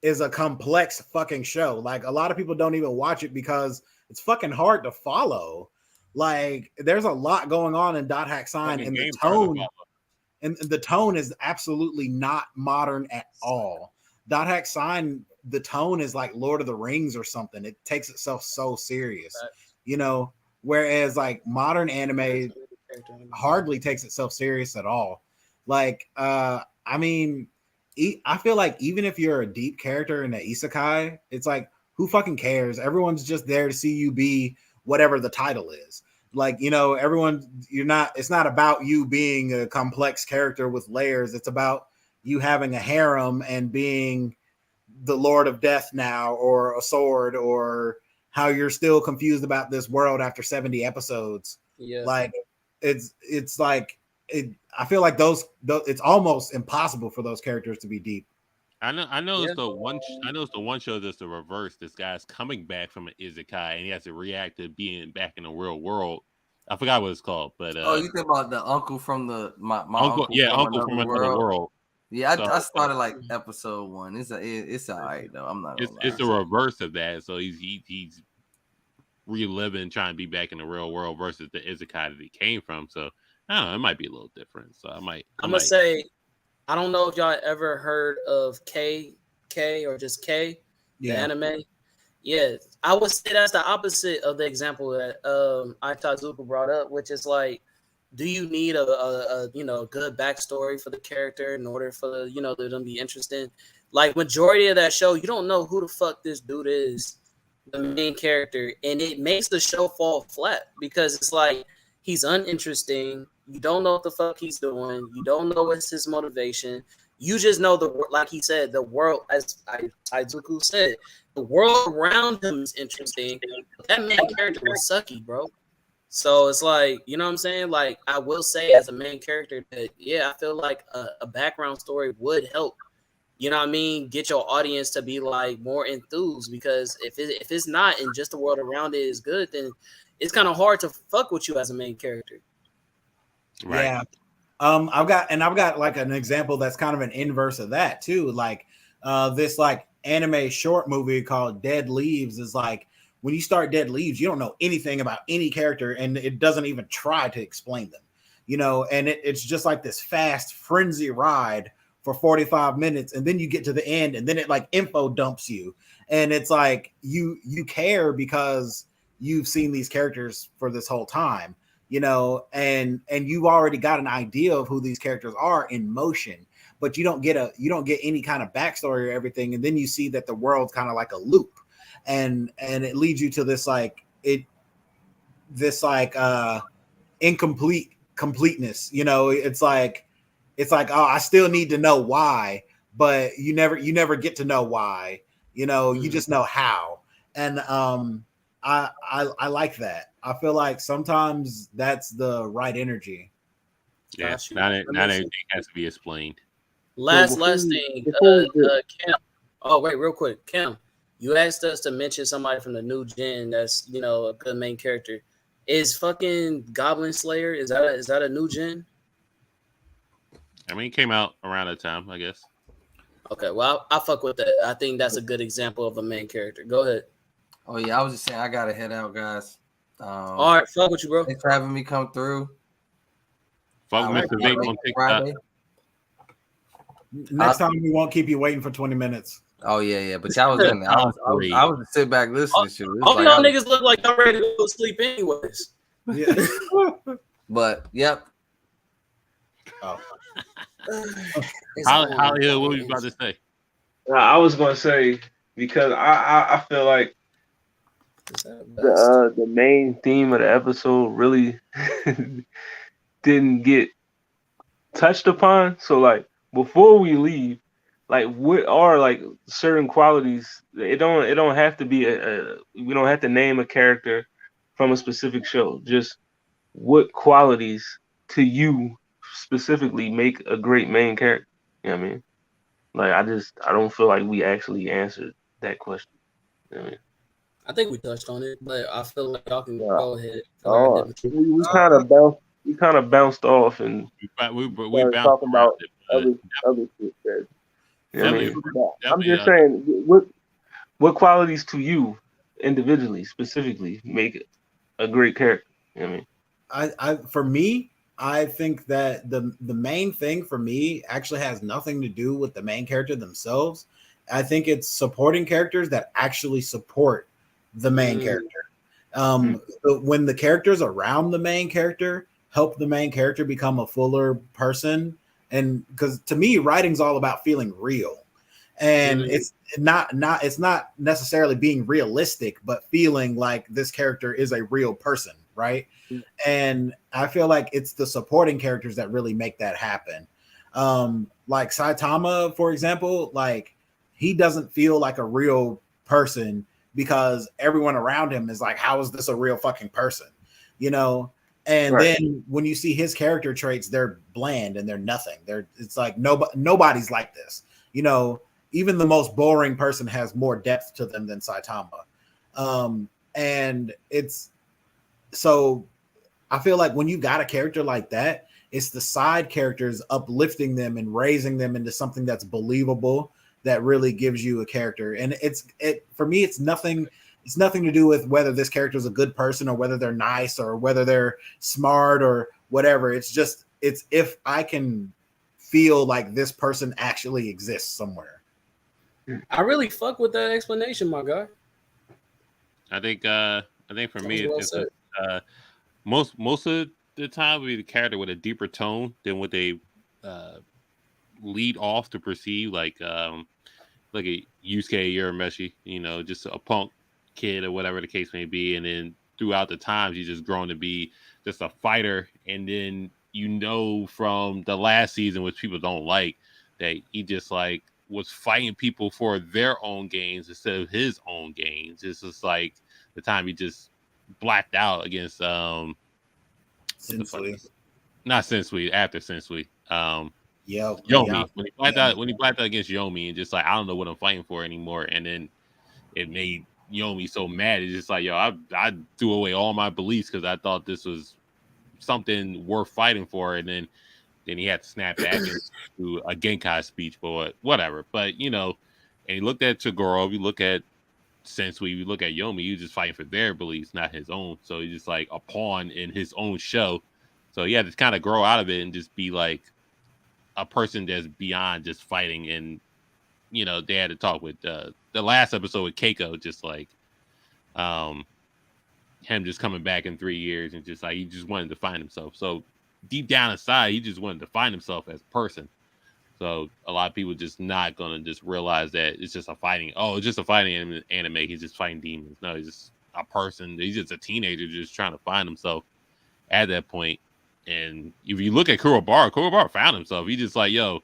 is a complex fucking show. Like a lot of people don't even watch it because it's fucking hard to follow. Like there's a lot going on in Dot Hack Sign, and the tone is absolutely not modern at all. Dot Hack Sign, the tone is like Lord of the Rings or something. It takes itself so serious, you know, whereas like modern anime hardly takes itself serious at all. Like, I mean, I feel like even if you're a deep character in an isekai, it's like, who fucking cares? Everyone's just there to see you be whatever the title is. Like, you know, it's not about you being a complex character with layers. It's about you having a harem and being the Lord of Death now, or a sword, or how you're still confused about this world after 70 episodes. Yeah. Like it's like I feel like those it's almost impossible for those characters to be deep. I know it's the one show that's the reverse. This guy's coming back from an isekai and he has to react to being back in the real world. I forgot what it's called, but you think about the uncle from my uncle from another world. Yeah, I started like episode 1. It's all right though. I'm not. It's the reverse of that. So he's reliving, trying to be back in the real world versus the isekai that he came from. So I don't know. It might be a little different. So I'm gonna say, I don't know if y'all ever heard of K or just K, the anime. Yeah, I would say that's the opposite of the example that Aitazuka brought up, which is like, do you need a good backstory for the character in order for them to be interesting? Like majority of that show, you don't know who the fuck this dude is, the main character, and it makes the show fall flat because it's like he's uninteresting. You don't know what the fuck he's doing. You don't know what's his motivation. You just know like he said, the world, as Aizuku said, the world around him is interesting. That main character was sucky, bro. So it's like, you know what I'm saying? Like, I will say as a main character that, I feel like a background story would help, you know what I mean? Get your audience to be like more enthused, because if it's not and just the world around it is good, then it's kind of hard to fuck with you as a main character. Right. Yeah. I've got like an example that's kind of an inverse of that too. Like this like anime short movie called Dead Leaves is like, when you start Dead Leaves, you don't know anything about any character, and it doesn't even try to explain them, and it's just like this fast frenzy ride for 45 minutes. And then you get to the end and then it like info dumps you. And it's like, you care because you've seen these characters for this whole time, and you've already got an idea of who these characters are in motion, but you don't get any kind of backstory or everything. And then you see that the world's kind of like a loop. and it leads you to this incomplete completeness. It's like oh, I still need to know why, but you never get to know why. You just know how. And I like that. I feel like sometimes that's the right energy. Yeah, not everything has to be explained. Last thing, Cam. Oh wait, real quick, Cam. You asked us to mention somebody from the new gen that's a good main character. Is fucking Goblin Slayer? Is that a new gen? I mean, it came out around that time, I guess. Okay, well, I fuck with that. I think that's a good example of a main character. Go ahead. Oh yeah, I was just saying I gotta head out, guys. All right, fuck with you, bro. Thanks for having me come through. Fuck Mr. Vape on TikTok. Next time we won't keep you waiting for 20 minutes. Oh yeah, but y'all was in there. I was sit back listening to it. All y'all niggas look like y'all ready to go to sleep anyways. Yeah. But yep. Oh. Hollywood, what were you about to say? I was gonna say because I feel like the main theme of the episode really didn't get touched upon. So like before we leave, like what are like certain qualities? It don't have to be we don't have to name a character from a specific show. Just what qualities to you specifically make a great main character? You know what I mean? Like I don't feel like we actually answered that question. You know what I mean? I think we touched on it, but I feel like y'all can go ahead. We kind of bounced off and we started bounced talking about other shit. That, you know what I mean? I'm just saying, what qualities to you individually, specifically, make a great character? You know what I mean? For me, I think that the main thing for me actually has nothing to do with the main character themselves. I think it's supporting characters that actually support the main character. When the characters around the main character help the main character become a fuller person, and because to me, writing's all about feeling real, and it's not necessarily being realistic, but feeling like this character is a real person, right? And I feel like it's the supporting characters that really make that happen. Like Saitama, for example, like he doesn't feel like a real person because everyone around him is like, how is this a real fucking person? And Right. then when you see his character traits, they're bland and they're nothing. It's like nobody's like this. Even the most boring person has more depth to them than Saitama. And it's so I feel like when you got a character like that, it's the side characters uplifting them and raising them into something that's believable that really gives you a character. And for me, it's nothing to do with whether this character is a good person or whether they're nice or whether they're smart or whatever. It's if I can feel like this person actually exists somewhere. I really fuck with that explanation, my guy. I think for me, well it's most of the time would be the character with a deeper tone than what they lead off to perceive. Like at Yusuke Urameshi, just a punk kid or whatever the case may be, and then throughout the times he's just grown to be just a fighter. And then from the last season, which people don't like, that he just like was fighting people for their own gains instead of his own gains. It's just like the time he just blacked out against Sensui. Not Sensui, after Sensui. Yomi. Yeah. When he blacked out against Yomi and just like, I don't know what I'm fighting for anymore. And then it made Yomi so mad. It's just like, yo, I threw away all my beliefs because I thought this was something worth fighting for. And then he had to snap back into a Genkai speech, but whatever. But and he looked at Toguro, you look at Sensui, you look at Yomi, he was just fighting for their beliefs, not his own. So he's just like a pawn in his own show. So he had to kind of grow out of it and just be like a person that's beyond just fighting. And they had to talk with the last episode with Keiko, just like him just coming back in 3 years and just like he just wanted to find himself. So deep down inside, he just wanted to find himself as a person. So a lot of people just not gonna just realize that it's just a fighting. Oh, it's just a fighting anime. He's just fighting demons. No, he's just a person. He's just a teenager just trying to find himself at that point. And if you look at Kurobara found himself. He just like, yo,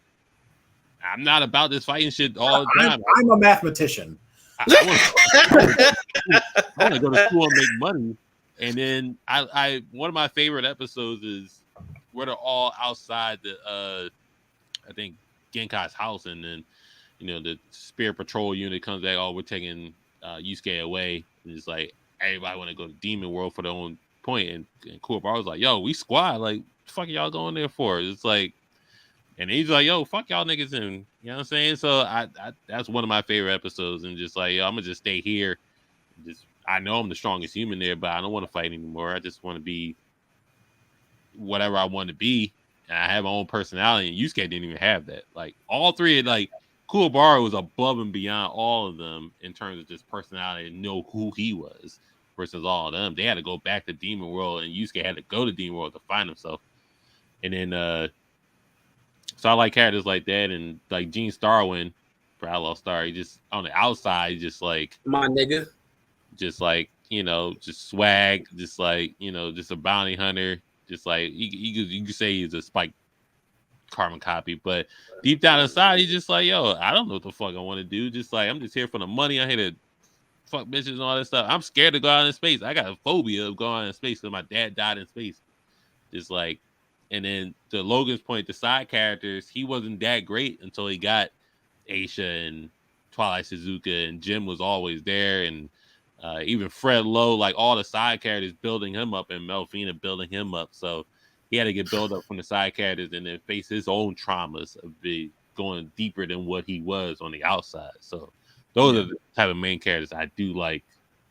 I'm not about this fighting shit all the time. I'm a mathematician. I want to go to school and make money. And then I one of my favorite episodes is where they're all outside the I think Genkai's house, and then the Spirit Patrol unit comes back. Oh, we're taking Yusuke away. And it's like everybody want to go to Demon World for their own point. And Kurobara was like, "Yo, we squad. Like, what the fuck are y'all going there for?" It's like, and he's like, "Yo, fuck y'all niggas," and you know what I'm saying. So I that's one of my favorite episodes. And just like, yo, I'm gonna just stay here. I know I'm the strongest human there, but I don't want to fight anymore. I just want to be whatever I want to be. And I have my own personality, and Yusuke didn't even have that. Like, all three, like, Kurobara was above and beyond all of them in terms of just personality and know who he was versus all of them. They had to go back to Demon World, and Yusuke had to go to Demon World to find himself. And then, so I like characters like that, and like Gene Starwind for Outlaw Star. He just, on the outside, just like, my nigga. Just like, just swag, just like, just a bounty hunter. Just like you could say he's a Spike carbon copy, but deep down inside, he's just like, yo, I don't know what the fuck I want to do. Just like, I'm just here for the money. I'm here to fuck bitches and all that stuff. I'm scared to go out in space. I got a phobia of going out in space because my dad died in space. Just like, and then to Logan's point, the side characters, he wasn't that great until he got Aisha and Twilight Suzuka, and Jim was always there, and even Fred Lowe, like all the side characters building him up, and Melfina building him up. So he had to get built up from the side characters and then face his own traumas of going deeper than what he was on the outside. So those are the type of main characters I do like.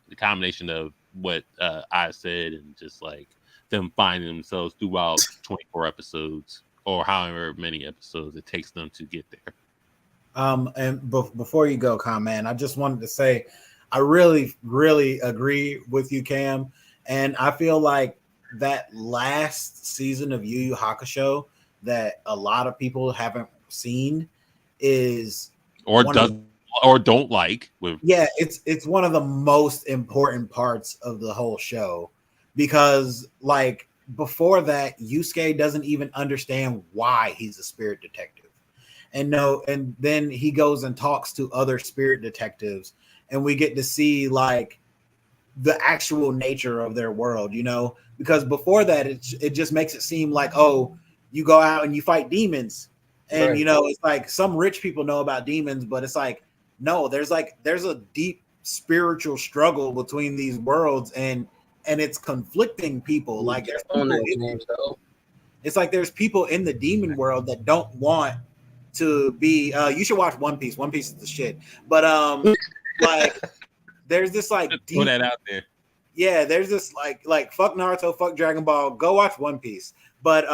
The combination of what I said and just like them finding themselves throughout 24 episodes or however many episodes it takes them to get there. And before you go, man, I just wanted to say, I really, really agree with you, Cam. And I feel like that last season of Yu Yu Hakusho that a lot of people haven't seen is don't like. It's one of the most important parts of the whole show, because like before that, Yusuke doesn't even understand why he's a spirit detective. And then he goes and talks to other spirit detectives, and we get to see like the actual nature of their world, because before that, it just makes it seem like, oh, you go out and you fight demons. And, right. It's like some rich people know about demons, but it's like, no, there's a deep spiritual struggle between these worlds, and it's conflicting people. Like it's like there's people in the demon world that don't want to be, you should watch One Piece. One Piece is the shit. But, like there's this like deep, put that out there. Yeah, there's this like fuck Naruto, fuck Dragon Ball, go watch One Piece. But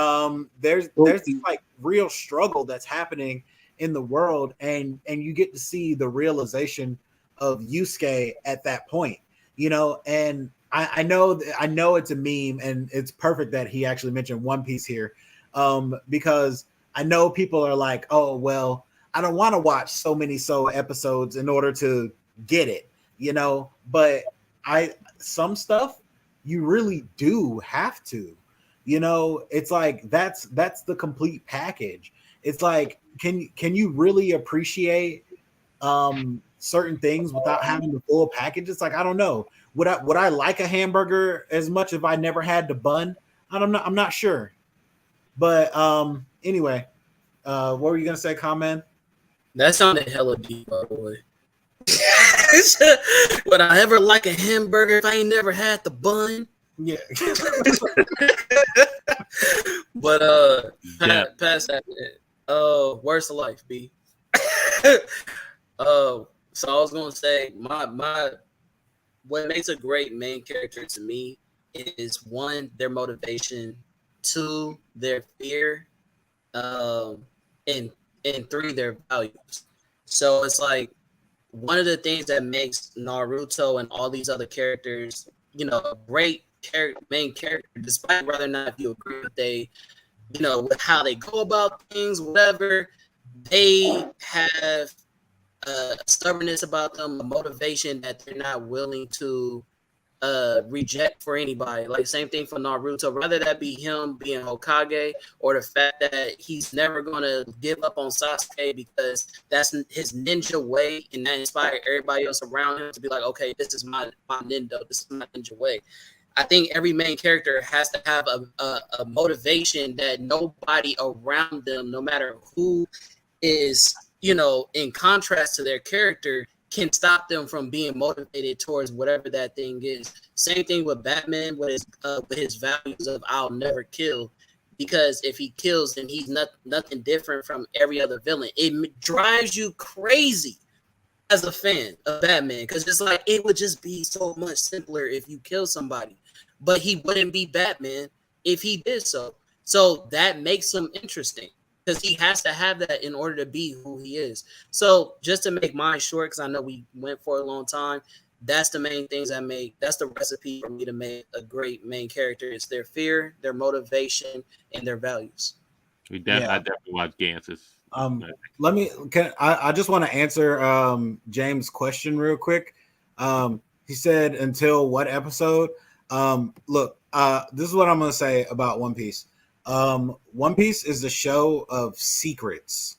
there's this like real struggle that's happening in the world, and you get to see the realization of Yusuke at that point, and I know it's a meme, and it's perfect that he actually mentioned One Piece here, because I know people are like, oh well, I don't want to watch so many episodes in order to get it, but some stuff you really do have to, it's like that's the complete package. It's like, can you really appreciate certain things without having the full package? It's like, I don't know, would I like a hamburger as much if I never had the bun? I'm not sure, but anyway, what were you gonna say, comment? That sounded hella deep, by the way. Would I ever like a hamburger if I ain't never had the bun? Yeah. But past that, worst of life, B. So I was gonna say my what makes a great main character to me is, one, their motivation, two, their fear, and three, their values. So it's like one of the things that makes Naruto and all these other characters, a great main character, despite whether or not you agree with with how they go about things, whatever, they have stubbornness about them, a motivation that they're not willing to reject for anybody. Like same thing for Naruto. Rather that be him being Hokage, or the fact that he's never gonna give up on Sasuke because that's his ninja way, and that inspired everybody else around him to be like, okay, this is my ninja, this is my ninja way. I think every main character has to have a motivation that nobody around them, no matter who is, in contrast to their character, can stop them from being motivated towards whatever that thing is. Same thing with Batman with his values of I'll never kill, because if he kills, then he's nothing different from every other villain. It drives you crazy as a fan of Batman, because it's like it would just be so much simpler if you kill somebody, but he wouldn't be Batman if he did so. So that makes him interesting, because he has to have that in order to be who he is. So just to make mine short, because I know we went for a long time, that's the main things that's the recipe for me to make a great main character. It's their fear, their motivation, and their values. I definitely watch Ganses. I just want to answer James' question real quick. He said until what episode? Look, this is what I'm going to say about One Piece. One Piece is a show of secrets.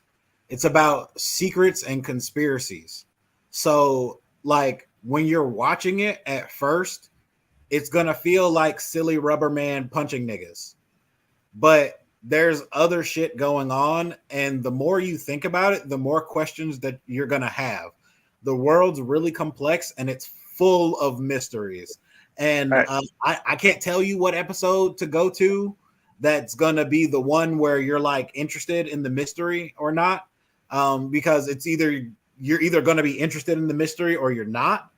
It's about secrets and conspiracies. So, like, when you're watching it at first, it's gonna feel like silly rubber man punching niggas. But there's other shit going on, and the more you think about it, the more questions that you're gonna have. The world's really complex, and it's full of mysteries. And I can't tell you what episode to go to that's gonna be the one where you're like interested in the mystery or not, because you're either gonna be interested in the mystery or you're not.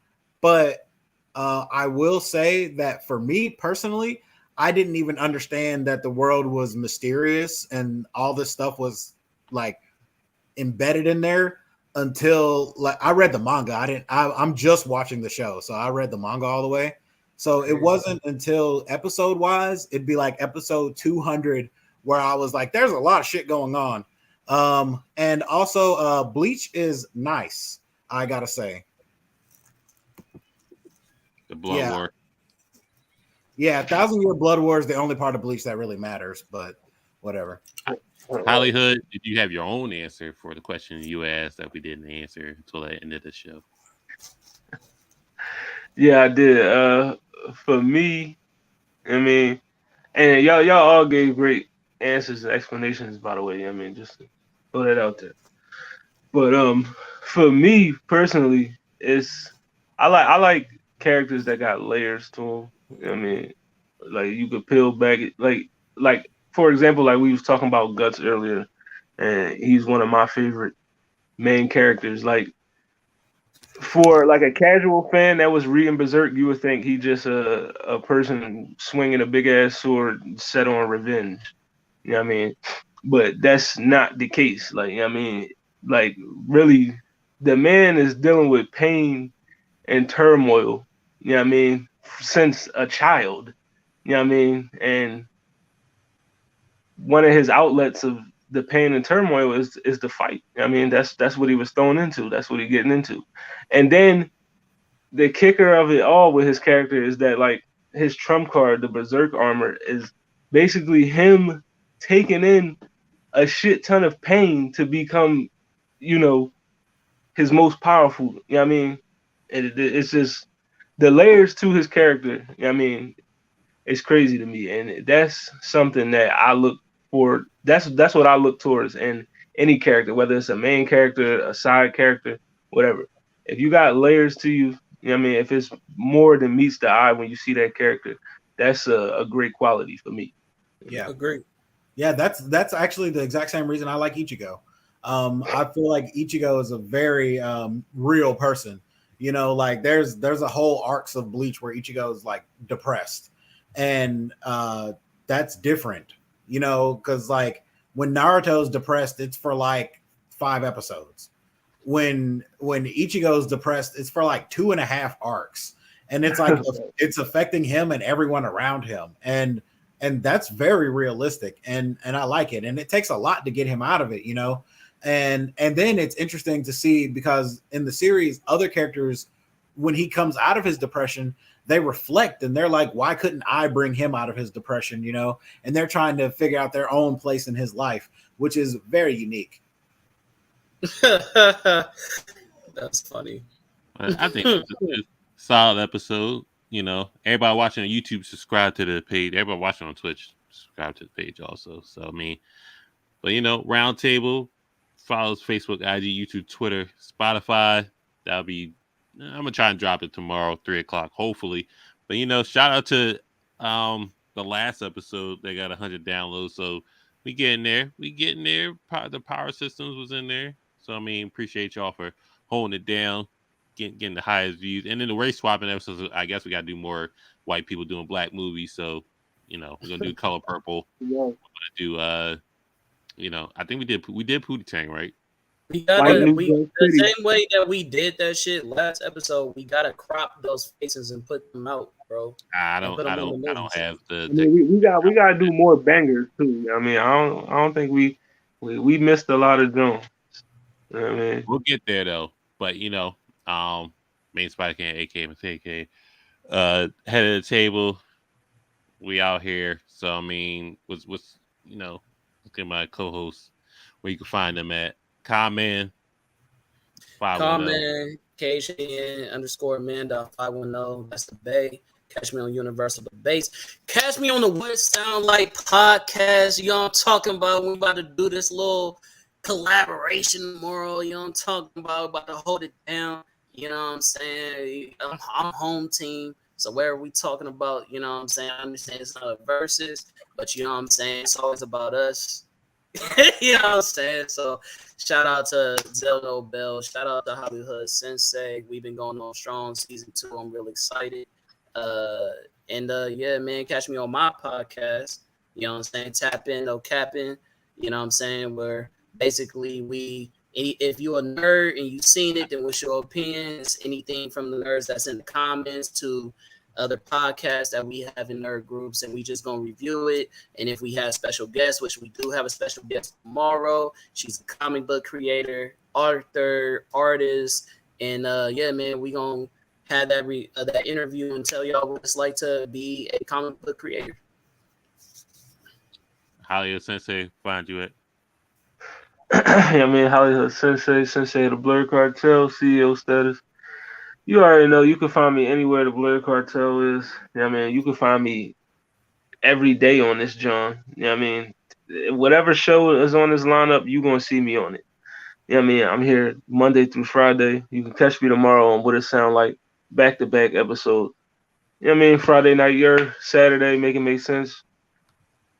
But I will say that for me personally, I didn't even understand that the world was mysterious and all this stuff was like embedded in there until like I read the manga. I'm just watching the show, so I read the manga all the way. So it wasn't until episode wise, it'd be like episode 200 where I was like, there's a lot of shit going on. And also Bleach is nice, I gotta say. The Blood War. Yeah, 1,000 Year Blood War is the only part of Bleach that really matters, but whatever. Hollywood, did you have your own answer for the question you asked that we didn't answer until the end of the show? Yeah, I did. For me, I mean, and y'all all gave great answers and explanations, by the way. I mean, just to throw that out there. But for me personally, I like characters that got layers to them. I mean, like you could peel back, like for example, like we was talking about Guts earlier, and he's one of my favorite main characters. Like for like a casual fan that was reading Berserk, you would think he just a person swinging a big ass sword set on revenge. You know what I mean? But that's not the case. Like, you know what I mean? Like really, the man is dealing with pain and turmoil, you know what I mean, since a child, you know what I mean? And one of his outlets of the pain and turmoil is the fight. I mean, that's what he was thrown into. That's what he's getting into. And then the kicker of it all with his character is that like his trump card, the Berserk armor, is basically him taking in a shit ton of pain to become, his most powerful. You know what I mean? It's just the layers to his character. You know what I mean? It's crazy to me, and that's something that I look for. That's what I look towards in any character, whether it's a main character, a side character, whatever. If you got layers to you, you know what I mean? If it's more than meets the eye when you see that character, that's a great quality for me. Yeah, agree. Yeah, that's actually the exact same reason I like Ichigo. I feel like Ichigo is a very real person. Like there's a whole arcs of Bleach where Ichigo is like depressed, and that's different. Because like when Naruto's depressed, it's for like 5 episodes. When Ichigo's depressed, it's for like 2.5 arcs, and it's like it's affecting him and everyone around him, and that's very realistic, and I like it, and it takes a lot to get him out of it, And then it's interesting to see because in the series, other characters, when he comes out of his depression, they reflect and they're like, why couldn't I bring him out of his depression? You know, and they're trying to figure out their own place in his life, which is very unique. That's funny. I think it's a solid episode. You know, everybody watching on YouTube, subscribe to the page. Everybody watching on Twitch, subscribe to the page also. So I mean, but you know, Roundtable follows Facebook, IG, YouTube, Twitter, Spotify. That'll be. I'm gonna try and drop it tomorrow, 3:00, hopefully. But you know, shout out to the last episode. They got 100 downloads, so we getting there. The power systems was in there. So I mean, appreciate y'all for holding it down, getting the highest views. And then the race swapping episodes, I guess we got to do more white people doing black movies. So, you know, we're gonna do Color Purple. Yeah. We're gonna do you know, I think we did Pootie Tang, right? We gotta the same way that we did that shit last episode. We gotta crop those faces and put them out, bro. I don't have the. I mean, we gotta do more bangers too. I mean, I don't think we missed a lot of them. You know what I mean, we'll get there though. But you know, main Spider Can, AK MK, head of the table. We out here. So I mean, what's you know, look at my co-hosts where you can find them at. Comment. KJN_Amanda510. That's the Bay. Catch me on Universal Debates. Catch me on the What Sound Like podcast. You know what I'm talking about? We're about to do this little collaboration tomorrow. You know what I'm talking about? About to hold it down. You know what I'm saying? I'm home team. So where are we talking about? You know what I'm saying? I understand it's not a versus, but you know what I'm saying? It's always about us. You know what I'm saying? So shout out to Zelno Bell. Shout out to Hollywood Sensei. We've been going on strong season 2. I'm really excited. Yeah, man, catch me on my podcast. You know what I'm saying? Tap in, no capping. You know what I'm saying? Where basically if you're a nerd and you've seen it, then what's your opinions? Anything from the nerds that's in the comments to other podcasts that we have in nerd groups, and we just gonna review it. And if we have special guests, which we do have a special guest tomorrow, she's a comic book creator, author, artist, and yeah, man, we gonna have that interview and tell y'all what it's like to be a comic book creator. Hollywood Sensei, find you at. I mean, Hollywood Sensei of the Blerd Cartel, CEO status. You already know you can find me anywhere the Blerd Cartel is. You know what I mean? You can find me every day on this, John. You know what I mean? Whatever show is on this lineup, you're going to see me on it. You know what I mean? I'm here Monday through Friday. You can catch me tomorrow on What It Sound Like, back-to-back episode. You know what I mean? Friday night, Saturday, Make It Make Sense.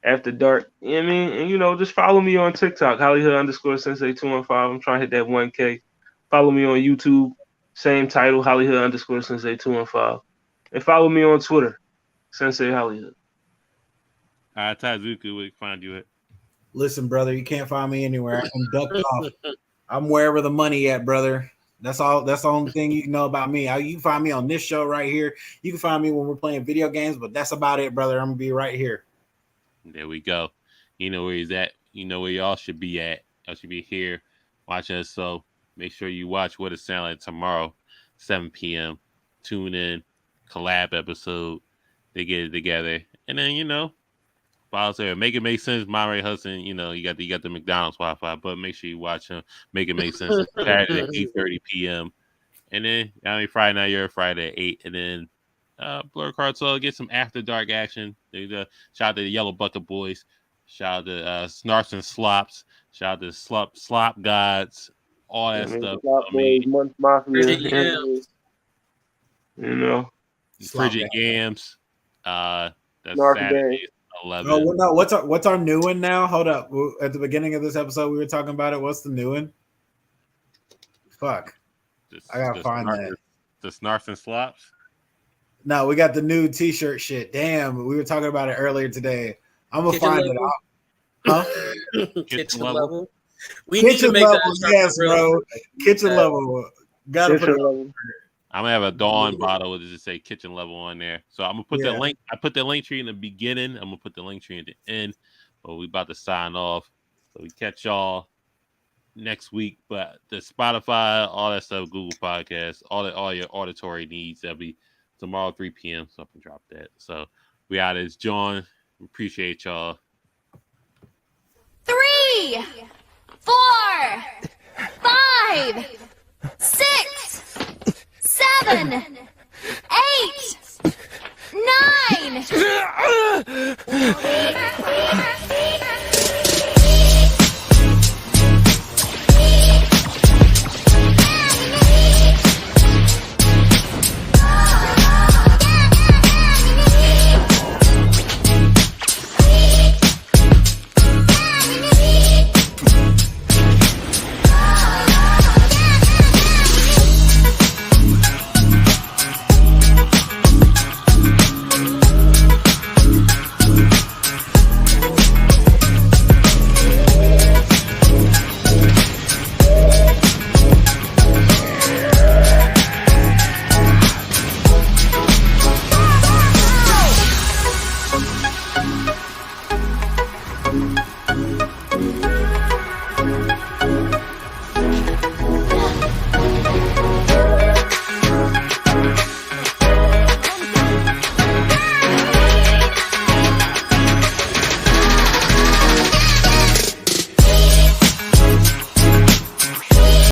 After dark. You know what I mean? And, you know, just follow me on TikTok, Hollywood_Sensei215. I'm trying to hit that 1K. Follow me on YouTube. Same title, Hollywood_Sensei215. And follow me on Twitter, Sensei Hollywood. Tazuku, where you find you at? Listen, brother, you can't find me anywhere. I'm ducked off. I'm wherever the money at, brother. That's all. That's the only thing you can know about me. You can find me on this show right here. You can find me when we're playing video games, but that's about it, brother. I'm gonna be right here. There we go. You know where he's at. You know where y'all should be at. Y'all should be here watching us. So make sure you watch What It Sound Like tomorrow, 7 p.m. Tune in, collab episode. They get it together, and then you know, follow there. Make It Make Sense. Monterey Hudson. You know, you got the McDonald's Wi-Fi, but make sure you watch him. Make It Make Sense. Saturday at 8:30 p.m. And then Friday night, you're Friday at 8, and then Blerd Cartel get some after dark action. Shout out to the Yellow Bucket Boys. Shout out to Snarfs and Slops. Shout out to Slop Gods. All that stuff. Month Mafia. You know, Frigid Gams. That's Narc Saturday, 11. Oh, no, what's our new one now? Hold up. At the beginning of this episode, we were talking about it. What's the new one? Fuck. I gotta find that. The Snarfs and Slops. No, we got the new T-shirt shit. Damn, we were talking about it earlier today. I'm gonna find it out. Huh? Kitchen level. We Kitchen need to make level, that yes, bro. Kitchen level. Gotta put it level. I'm gonna have a Dawn bottle with just say kitchen level on there. So I'm gonna put the link. I put the link tree in the beginning. I'm gonna put the link tree at the end. But we about to sign off. So we catch y'all next week. But the Spotify, all that stuff, Google Podcasts, all your auditory needs, that'll be tomorrow 3 p.m. So I can drop that. So we out. It's John. Appreciate y'all. 3, 4, 5, 6, 7, 8, 9.